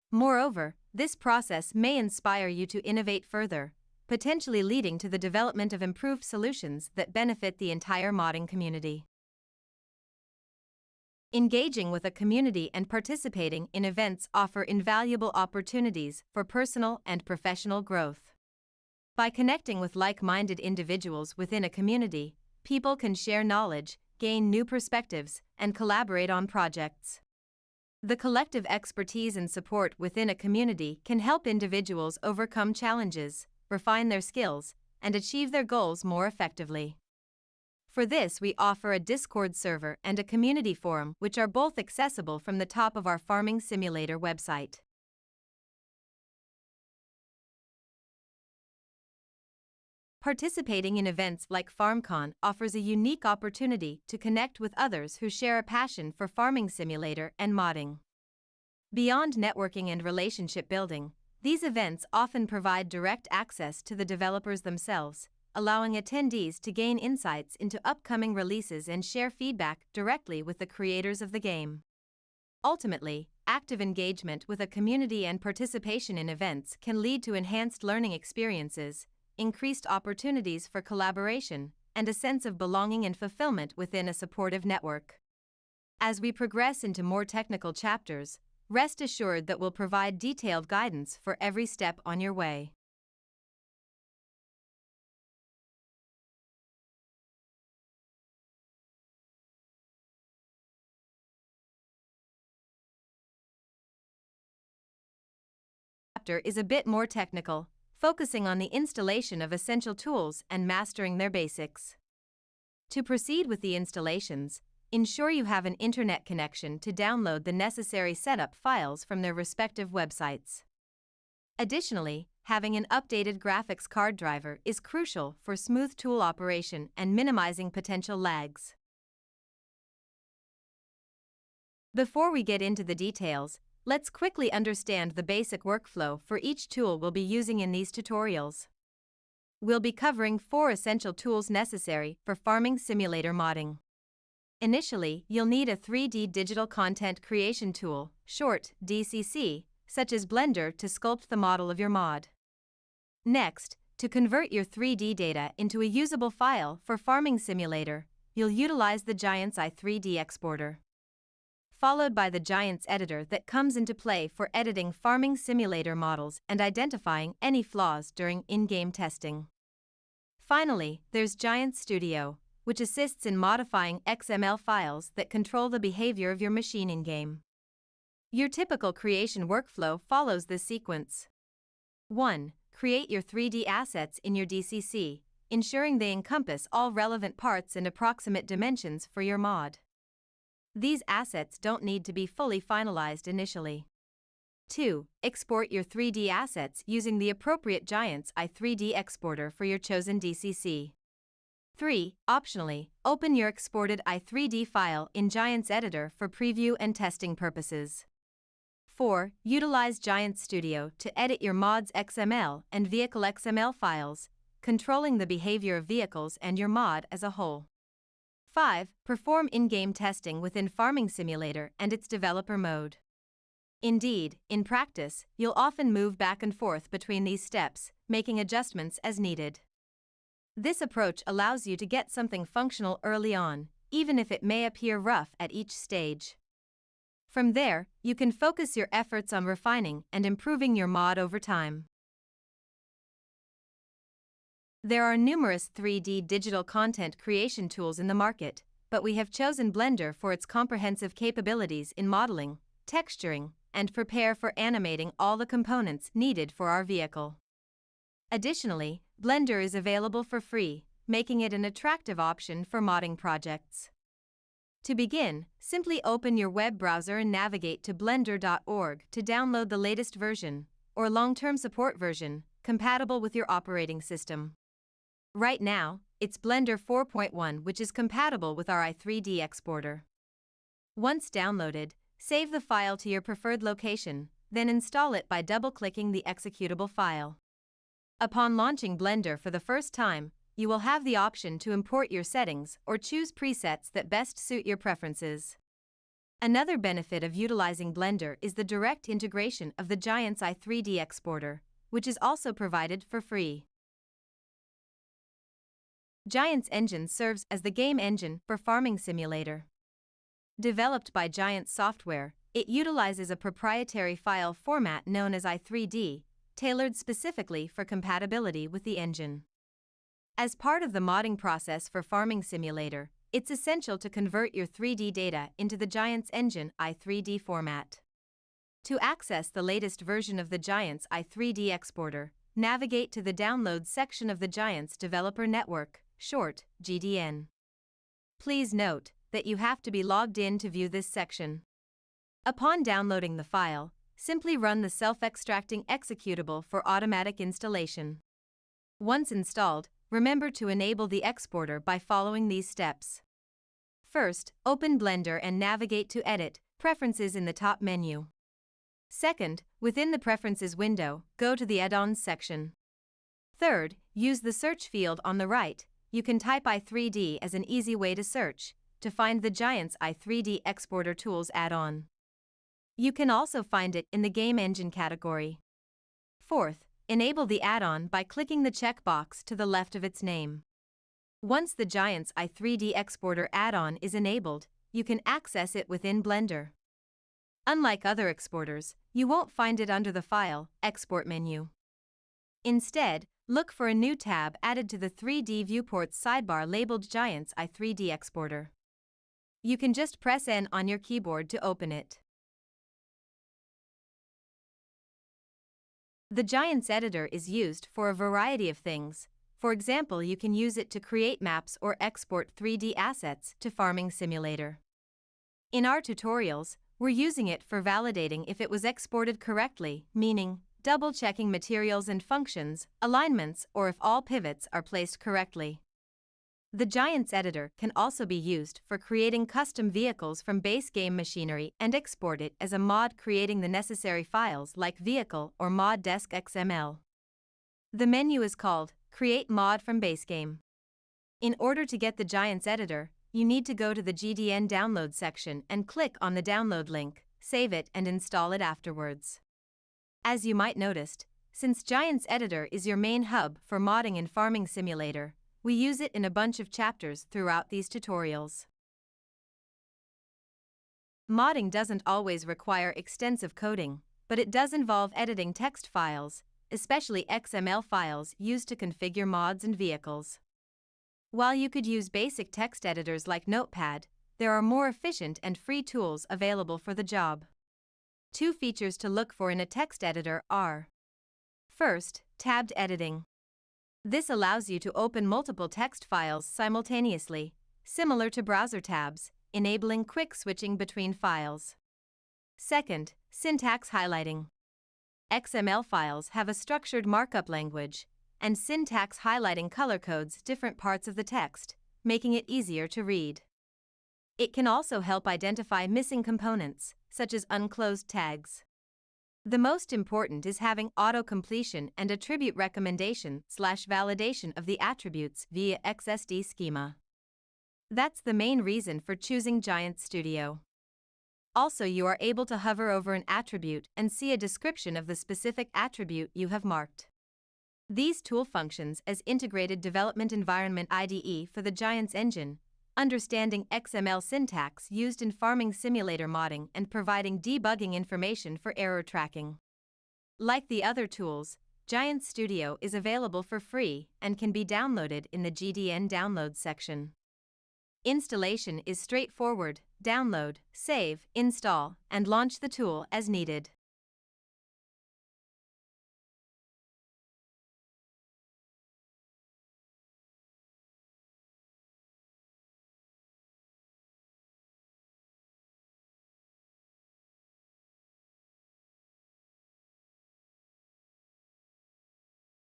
Moreover, this process may inspire you to innovate further, potentially leading to the development of improved solutions that benefit the entire modding community. Engaging with a community and participating in events offer invaluable opportunities for personal and professional growth. By connecting with like-minded individuals within a community, people can share knowledge, gain new perspectives, and collaborate on projects. The collective expertise and support within a community can help individuals overcome challenges, refine their skills, and achieve their goals more effectively. For this, we offer a Discord server and a community forum, which are both accessible from the top of our Farming Simulator website. Participating in events like FarmCon offers a unique opportunity to connect with others who share a passion for Farming Simulator and modding. Beyond networking and relationship building, these events often provide direct access to the developers themselves, allowing attendees to gain insights into upcoming releases and share feedback directly with the creators of the game. Ultimately, active engagement with a community and participation in events can lead to enhanced learning experiences, increased opportunities for collaboration, and a sense of belonging and fulfillment within a supportive network. As we progress into more technical chapters, rest assured that we'll provide detailed guidance for every step on your way. Chapter is a bit more technical, focusing on the installation of essential tools and mastering their basics. To proceed with the installations, ensure you have an internet connection to download the necessary setup files from their respective websites. Additionally, having an updated graphics card driver is crucial for smooth tool operation and minimizing potential lags. Before we get into the details, let's quickly understand the basic workflow for each tool we'll be using in these tutorials. We'll be covering 4 essential tools necessary for Farming Simulator modding. Initially, you'll need a 3D digital content creation tool, short DCC, such as Blender to sculpt the model of your mod. Next, to convert your 3D data into a usable file for Farming Simulator, you'll utilize the Giants Eye 3D exporter, followed by the Giants editor that comes into play for editing Farming Simulator models and identifying any flaws during in-game testing. Finally, there's Giants Studio, which assists in modifying XML files that control the behavior of your machine in-game. Your typical creation workflow follows this sequence. 1. Create your 3D assets in your DCC, ensuring they encompass all relevant parts and approximate dimensions for your mod. These assets don't need to be fully finalized initially. 2. Export your 3D assets using the appropriate Giants Eye 3D exporter for your chosen DCC. 3. Optionally, open your exported i3D file in Giants Editor for preview and testing purposes. 4. Utilize Giants Studio to edit your mod's XML and vehicle XML files, controlling the behavior of vehicles and your mod as a whole. 5. Perform in-game testing within Farming Simulator and its developer mode. Indeed, in practice, you'll often move back and forth between these steps, making adjustments as needed. This approach allows you to get something functional early on, even if it may appear rough at each stage. From there, you can focus your efforts on refining and improving your mod over time. There are numerous 3D digital content creation tools in the market, but we have chosen Blender for its comprehensive capabilities in modeling, texturing, and prepare for animating all the components needed for our vehicle. Additionally, Blender is available for free, making it an attractive option for modding projects. To begin, simply open your web browser and navigate to blender.org to download the latest version, or long-term support version, compatible with your operating system. Right now, it's Blender 4.1, which is compatible with our i3D exporter. Once downloaded, save the file to your preferred location, then install it by double-clicking the executable file. Upon launching Blender for the first time, you will have the option to import your settings or choose presets that best suit your preferences. Another benefit of utilizing Blender is the direct integration of the Giants Eye 3D exporter, which is also provided for free. Giants Engine serves as the game engine for Farming Simulator. Developed by Giants Software, it utilizes a proprietary file format known as i3D, tailored specifically for compatibility with the engine. As part of the modding process for Farming Simulator, it's essential to convert your 3D data into the Giants Engine i3D format. To access the latest version of the Giants Eye 3D exporter, navigate to the Downloads section of the Giants Developer Network, short GDN. Please note that you have to be logged in to view this section. Upon downloading the file, simply run the self-extracting executable for automatic installation. Once installed, remember to enable the exporter by following these steps. First, open Blender and navigate to Edit, Preferences in the top menu. Second, within the Preferences window, go to the Add-ons section. Third, use the search field on the right. You can type i3D as an easy way to search, to find the Giants Eye 3D Exporter Tools add-on. You can also find it in the Game Engine category. Fourth, enable the add-on by clicking the checkbox to the left of its name. Once the Giants Eye 3D Exporter add-on is enabled, you can access it within Blender. Unlike other exporters, you won't find it under the File, Export menu. Instead, look for a new tab added to the 3D Viewports sidebar labeled Giants Eye 3D Exporter. You can just press N on your keyboard to open it. The Giants editor is used for a variety of things. For example, you can use it to create maps or export 3D assets to Farming Simulator. In our tutorials, we're using it for validating if it was exported correctly, meaning, double-checking materials and functions, alignments, or if all pivots are placed correctly. The Giants editor can also be used for creating custom vehicles from base game machinery and export it as a mod, creating the necessary files like vehicle or mod.xml. The menu is called Create Mod from Base Game. In order to get the Giants editor, you need to go to the GDN download section and click on the download link, save it and install it afterwards. As you might noticed, since Giants editor is your main hub for modding in Farming Simulator, we use it in a bunch of chapters throughout these tutorials. Modding doesn't always require extensive coding, but it does involve editing text files, especially XML files used to configure mods and vehicles. While you could use basic text editors like Notepad, there are more efficient and free tools available for the job. Two features to look for in a text editor are: first, tabbed editing. This allows you to open multiple text files simultaneously, similar to browser tabs, enabling quick switching between files. Second, syntax highlighting. XML files have a structured markup language, and syntax highlighting color codes different parts of the text, making it easier to read. It can also help identify missing components, such as unclosed tags. The most important is having auto-completion and attribute recommendation/validation of the attributes via XSD schema. That's the main reason for choosing Giants Studio. Also, you are able to hover over an attribute and see a description of the specific attribute you have marked. These tool functions as Integrated Development Environment IDE for the Giants engine, understanding XML syntax used in Farming Simulator modding and providing debugging information for error tracking. Like the other tools, Giants Studio is available for free and can be downloaded in the GDN downloads section. Installation is straightforward: download, save, install, and launch the tool as needed.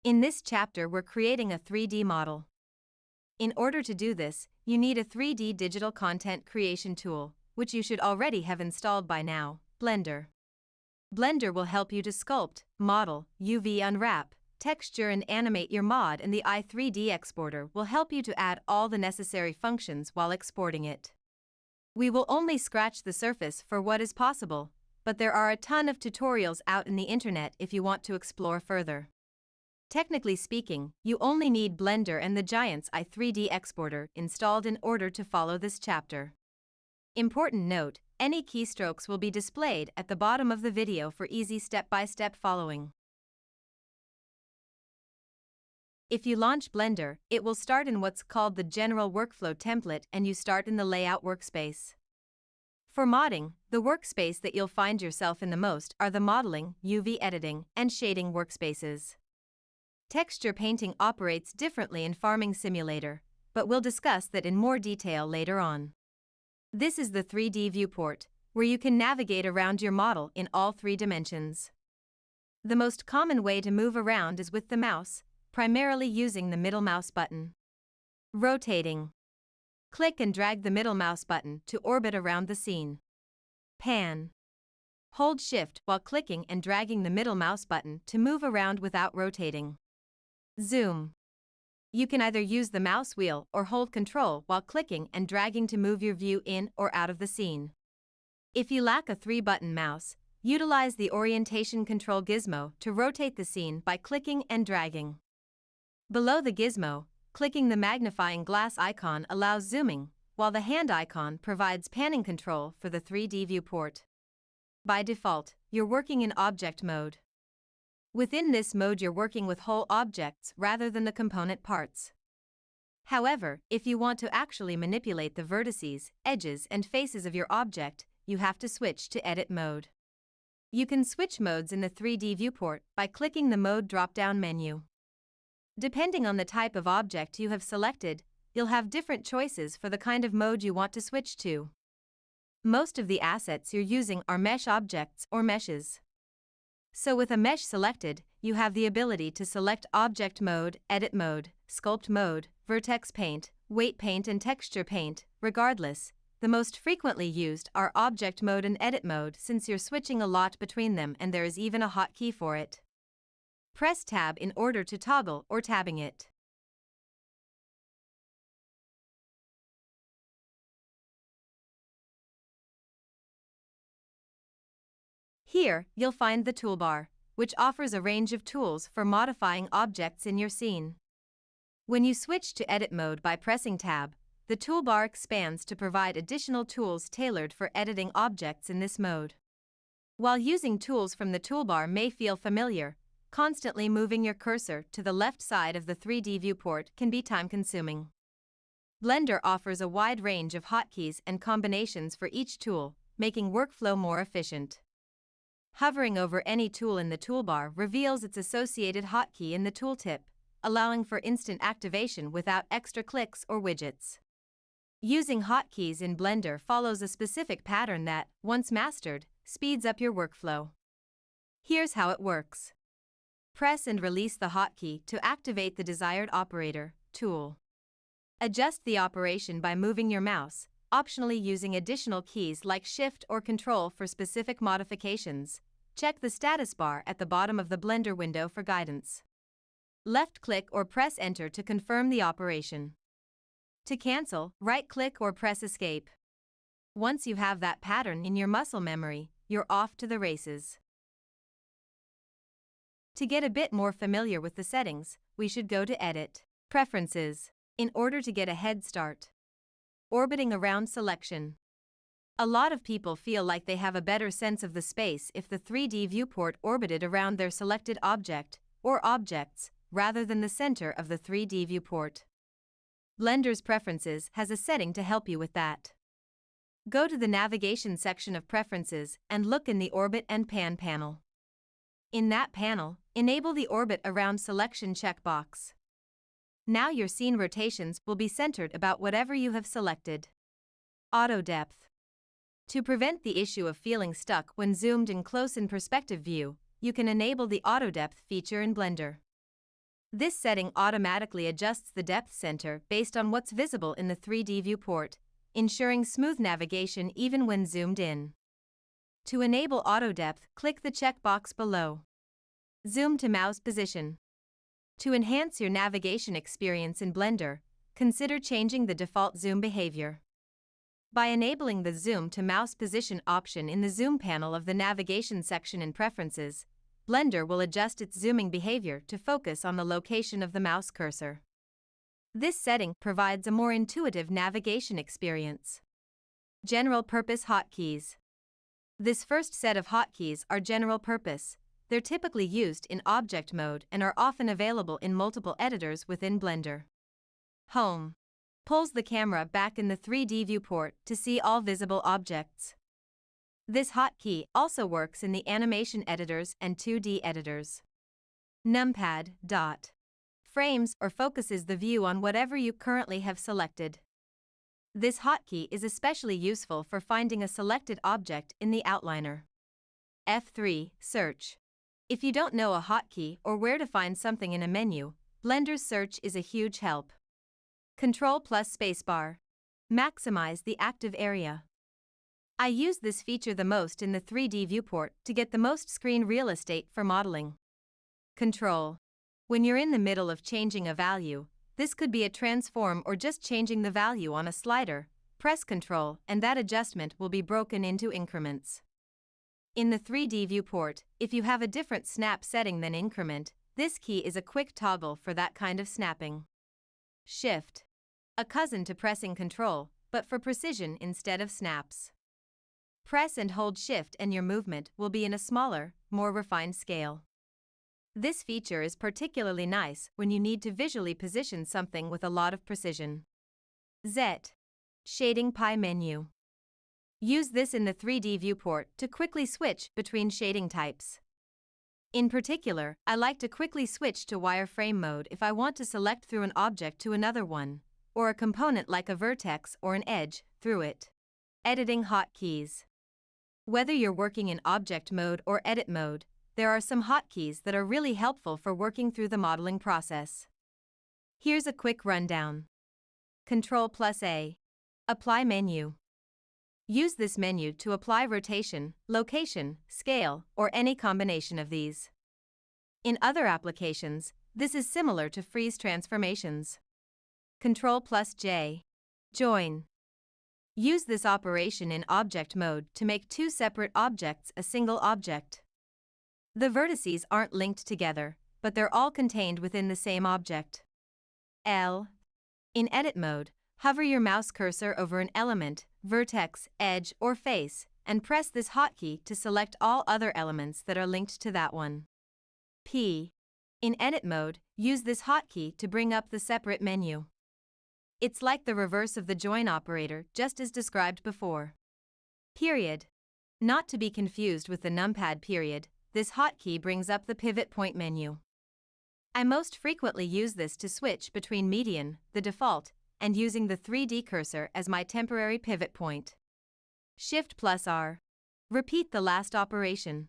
In this chapter, we're creating a 3D model. In order to do this, you need a 3D digital content creation tool, which you should already have installed by now, Blender. Blender will help you to sculpt, model, UV unwrap, texture and animate your mod, and the i3D exporter will help you to add all the necessary functions while exporting it. We will only scratch the surface for what is possible, but there are a ton of tutorials out in the internet if you want to explore further. Technically speaking, you only need Blender and the Giants i3D exporter installed in order to follow this chapter. Important note: any keystrokes will be displayed at the bottom of the video for easy step-by-step following. If you launch Blender, it will start in what's called the General Workflow template, and you start in the Layout workspace. For modding, the workspace that you'll find yourself in the most are the Modeling, UV Editing, and Shading workspaces. Texture painting operates differently in Farming Simulator, but we'll discuss that in more detail later on. This is the 3D viewport, where you can navigate around your model in all 3 dimensions. The most common way to move around is with the mouse, primarily using the middle mouse button. Rotating. Click and drag the middle mouse button to orbit around the scene. Pan. Hold Shift while clicking and dragging the middle mouse button to move around without rotating. Zoom. You can either use the mouse wheel or hold Control while clicking and dragging to move your view in or out of the scene. If you lack a 3-button mouse, utilize the orientation control gizmo to rotate the scene by clicking and dragging. Below the gizmo, clicking the magnifying glass icon allows zooming, while the hand icon provides panning control for the 3D viewport. By default, you're working in object mode. Within this mode, you're working with whole objects rather than the component parts. However, if you want to actually manipulate the vertices, edges, and faces of your object, you have to switch to edit mode. You can switch modes in the 3D viewport by clicking the mode drop-down menu. Depending on the type of object you have selected, you'll have different choices for the kind of mode you want to switch to. Most of the assets you're using are mesh objects or meshes. So with a mesh selected, you have the ability to select object mode, edit mode, sculpt mode, vertex paint, weight paint and texture paint. Regardless, the most frequently used are object mode and edit mode since you're switching a lot between them and there is even a hotkey for it. Press Tab in order to toggle or tabbing it. Here, you'll find the toolbar, which offers a range of tools for modifying objects in your scene. When you switch to edit mode by pressing Tab, the toolbar expands to provide additional tools tailored for editing objects in this mode. While using tools from the toolbar may feel familiar, constantly moving your cursor to the left side of the 3D viewport can be time-consuming. Blender offers a wide range of hotkeys and combinations for each tool, making workflow more efficient. Hovering over any tool in the toolbar reveals its associated hotkey in the tooltip, allowing for instant activation without extra clicks or widgets. Using hotkeys in Blender follows a specific pattern that, once mastered, speeds up your workflow. Here's how it works. Press and release the hotkey to activate the desired operator, tool. Adjust the operation by moving your mouse, optionally using additional keys like Shift or Control for specific modifications. Check the status bar at the bottom of the Blender window for guidance. Left-click or press Enter to confirm the operation. To cancel, right-click or press Escape. Once you have that pattern in your muscle memory, you're off to the races. To get a bit more familiar with the settings, we should go to Edit, Preferences, in order to get a head start. Orbiting around selection. A lot of people feel like they have a better sense of the space if the 3D viewport orbited around their selected object, or objects, rather than the center of the 3D viewport. Blender's Preferences has a setting to help you with that. Go to the Navigation section of Preferences and look in the Orbit and Pan panel. In that panel, enable the Orbit Around Selection checkbox. Now your scene rotations will be centered about whatever you have selected. Auto Depth. To prevent the issue of feeling stuck when zoomed in close-in perspective view, you can enable the Auto Depth feature in Blender. This setting automatically adjusts the depth center based on what's visible in the 3D viewport, ensuring smooth navigation even when zoomed in. To enable Auto Depth, click the checkbox below. Zoom to mouse position. To enhance your navigation experience in Blender, consider changing the default zoom behavior. By enabling the Zoom to Mouse Position option in the Zoom panel of the Navigation section in Preferences, Blender will adjust its zooming behavior to focus on the location of the mouse cursor. This setting provides a more intuitive navigation experience. General Purpose Hotkeys. This first set of hotkeys are general purpose. They're typically used in object mode and are often available in multiple editors within Blender. Home pulls the camera back in the 3D viewport to see all visible objects. This hotkey also works in the animation editors and 2D editors. Numpad dot frames or focuses the view on whatever you currently have selected. This hotkey is especially useful for finding a selected object in the outliner. F3 search. If you don't know a hotkey or where to find something in a menu, Blender's search is a huge help. Control plus spacebar. Maximize the active area. I use this feature the most in the 3D viewport to get the most screen real estate for modeling. Control. When you're in the middle of changing a value, this could be a transform or just changing the value on a slider, press Control and that adjustment will be broken into increments. In the 3D viewport, if you have a different snap setting than increment, this key is a quick toggle for that kind of snapping. Shift. A cousin to pressing Control, but for precision instead of snaps. Press and hold Shift and your movement will be in a smaller, more refined scale. This feature is particularly nice when you need to visually position something with a lot of precision. Z. Shading Pie menu. Use this in the 3D viewport to quickly switch between shading types. In particular, I like to quickly switch to wireframe mode if I want to select through an object to another one, or a component like a vertex or an edge, through it. Editing hotkeys. Whether you're working in object mode or edit mode, there are some hotkeys that are really helpful for working through the modeling process. Here's a quick rundown. Ctrl+A. Apply menu. Use this menu to apply rotation, location, scale, or any combination of these. In other applications, this is similar to freeze transformations. Ctrl+J. Join. Use this operation in object mode to make two separate objects a single object. The vertices aren't linked together, but they're all contained within the same object. L. In edit mode, hover your mouse cursor over an element, vertex, edge, or face, and press this hotkey to select all other elements that are linked to that one. P. In edit mode, use this hotkey to bring up the separate menu. It's like the reverse of the join operator, just as described before. Period. Not to be confused with the numpad period, this hotkey brings up the pivot point menu. I most frequently use this to switch between median, the default, and using the 3D cursor as my temporary pivot point. Shift+R. Repeat the last operation.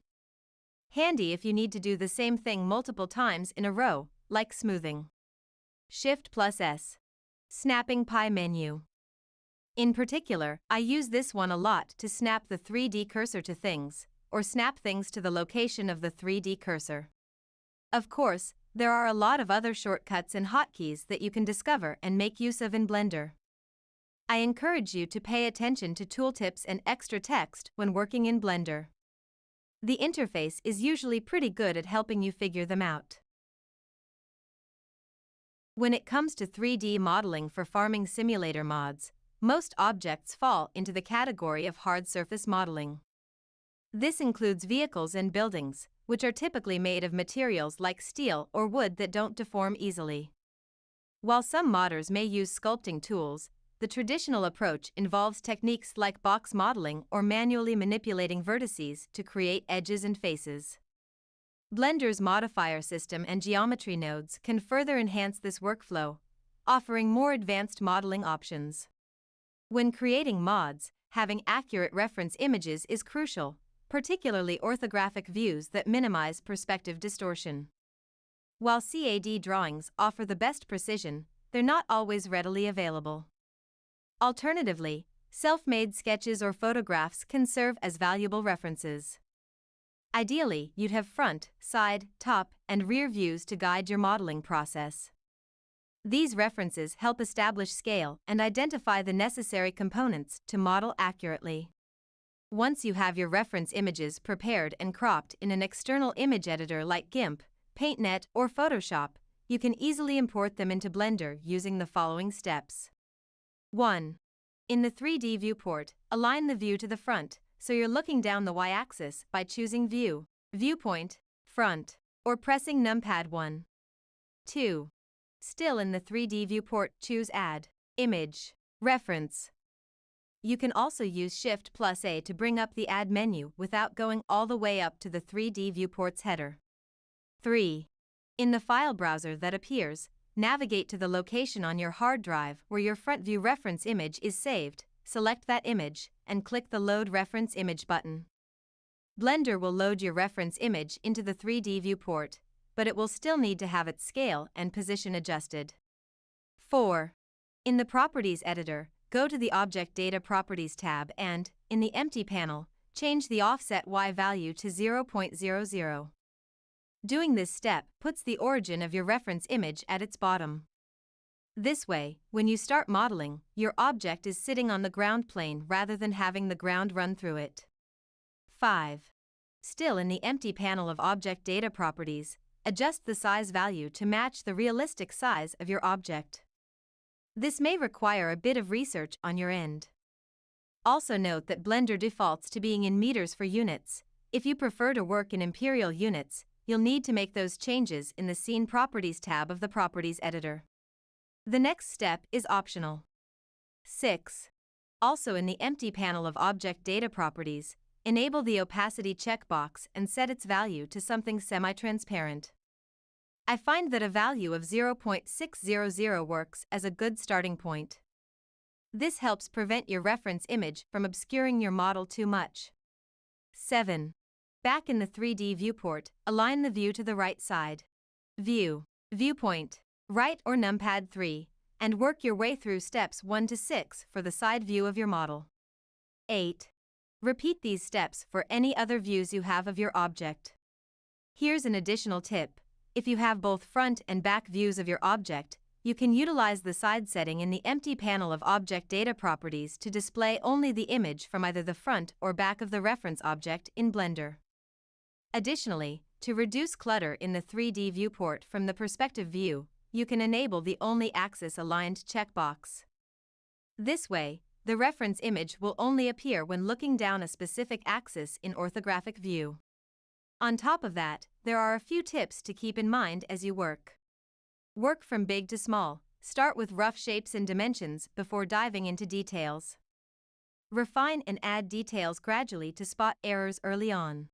Handy if you need to do the same thing multiple times in a row, like smoothing. Shift+S. Snapping pie menu. In particular, I use this one a lot to snap the 3D cursor to things, or snap things to the location of the 3D cursor. Of course, there are a lot of other shortcuts and hotkeys that you can discover and make use of in Blender. I encourage you to pay attention to tooltips and extra text when working in Blender. The interface is usually pretty good at helping you figure them out. When it comes to 3D modeling for farming simulator mods, most objects fall into the category of hard surface modeling. This includes vehicles and buildings, which are typically made of materials like steel or wood that don't deform easily. While some modders may use sculpting tools, the traditional approach involves techniques like box modeling or manually manipulating vertices to create edges and faces. Blender's modifier system and geometry nodes can further enhance this workflow, offering more advanced modeling options. When creating mods, having accurate reference images is crucial, particularly orthographic views that minimize perspective distortion. While CAD drawings offer the best precision, they're not always readily available. Alternatively, self-made sketches or photographs can serve as valuable references. Ideally, you'd have front, side, top, and rear views to guide your modeling process. These references help establish scale and identify the necessary components to model accurately. Once you have your reference images prepared and cropped in an external image editor like GIMP, PaintNet, or Photoshop, you can easily import them into Blender using the following steps. 1. In the 3D viewport, align the view to the front, so you're looking down the y-axis by choosing View, Viewpoint, Front, or pressing numpad 1. 2. Still in the 3D viewport, choose Add, Image, Reference. You can also use Shift+A to bring up the Add menu without going all the way up to the 3D viewport's header. 3. In the file browser that appears, navigate to the location on your hard drive where your front view reference image is saved, select that image, and click the Load Reference Image button. Blender will load your reference image into the 3D viewport, but it will still need to have its scale and position adjusted. 4. In the Properties editor, go to the Object Data Properties tab and, in the Empty panel, change the offset Y value to 0.00. Doing this step puts the origin of your reference image at its bottom. This way, when you start modeling, your object is sitting on the ground plane rather than having the ground run through it. 5. Still in the empty panel of Object Data Properties, adjust the size value to match the realistic size of your object. This may require a bit of research on your end. Also note that Blender defaults to being in meters for units. If you prefer to work in imperial units, you'll need to make those changes in the Scene Properties tab of the Properties editor. The next step is optional. 6. Also in the empty panel of Object Data Properties, enable the opacity checkbox and set its value to something semi-transparent. I find that a value of 0.600 works as a good starting point. This helps prevent your reference image from obscuring your model too much. 7. Back in the 3D viewport, align the view to the right side. View, Viewpoint, right or numpad 3, and work your way through steps 1 to 6 for the side view of your model. 8. Repeat these steps for any other views you have of your object. Here's an additional tip. If you have both front and back views of your object, you can utilize the side setting in the empty panel of Object Data Properties to display only the image from either the front or back of the reference object in Blender. Additionally, to reduce clutter in the 3D viewport from the perspective view, you can enable the Only Axis Aligned checkbox. This way, the reference image will only appear when looking down a specific axis in orthographic view. On top of that, there are a few tips to keep in mind as you work. Work from big to small. Start with rough shapes and dimensions before diving into details. Refine and add details gradually to spot errors early on.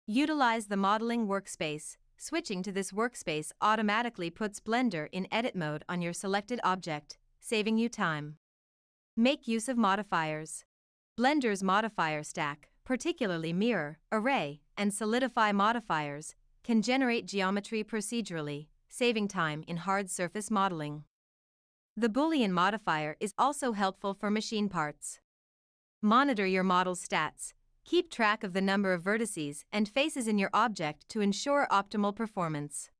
Utilize the modeling workspace. Switching to this workspace automatically puts Blender in edit mode on your selected object, saving you time. Make use of modifiers. Blender's modifier stack, particularly mirror, array, and solidify modifiers, can generate geometry procedurally, saving time in hard surface modeling. The Boolean modifier is also helpful for machine parts. Monitor your model's stats. Keep track of the number of vertices and faces in your object to ensure optimal performance.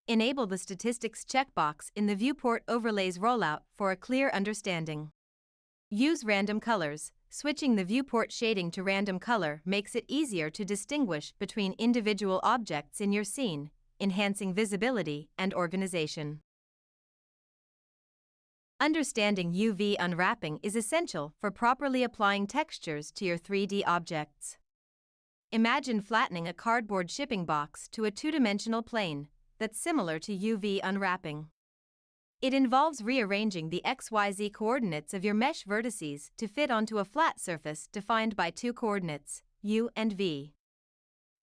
Enable the Statistics checkbox in the Viewport Overlays rollout for a clear understanding. Use random colors. Switching the viewport shading to random color makes it easier to distinguish between individual objects in your scene, enhancing visibility and organization. Understanding UV unwrapping is essential for properly applying textures to your 3D objects. Imagine flattening a cardboard shipping box to a two-dimensional plane that's similar to UV unwrapping. It involves rearranging the XYZ coordinates of your mesh vertices to fit onto a flat surface defined by two coordinates, U and V.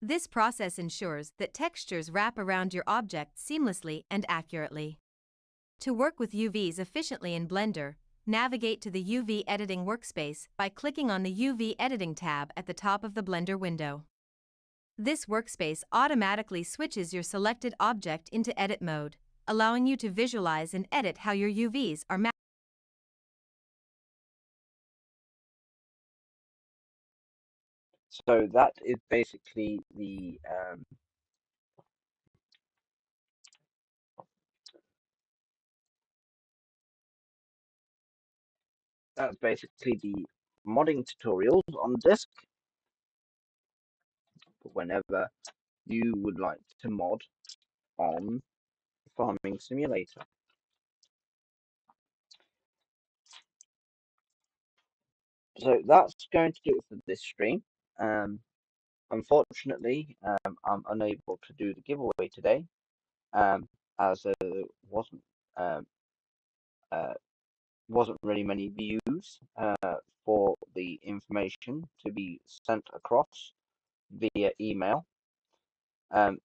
This process ensures that textures wrap around your object seamlessly and accurately. To work with UVs efficiently in Blender, navigate to the UV Editing workspace by clicking on the UV Editing tab at the top of the Blender window. This workspace automatically switches your selected object into edit mode, allowing you to visualize and edit how your UVs are mapped. So that is basically the modding tutorials on disk for whenever you would like to mod on Farming Simulator. So that's going to do it for this stream. Unfortunately, I'm unable to do the giveaway today, as there wasn't really many views for the information to be sent across via email.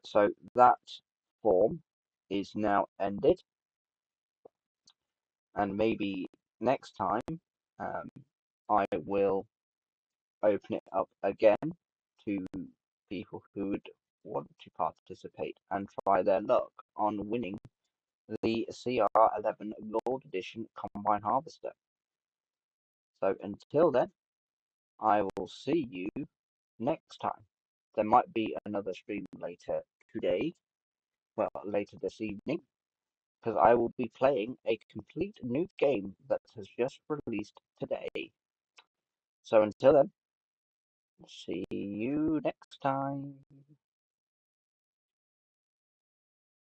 So that form is now ended, and maybe next time I will open it up again to people who would want to participate and try their luck on winning the CR11 Gold Edition Combine Harvester. So until then, I will see you next time. There might be another stream later today, well, later this evening, because I will be playing a complete new game that has just released today. So until then, see you next time.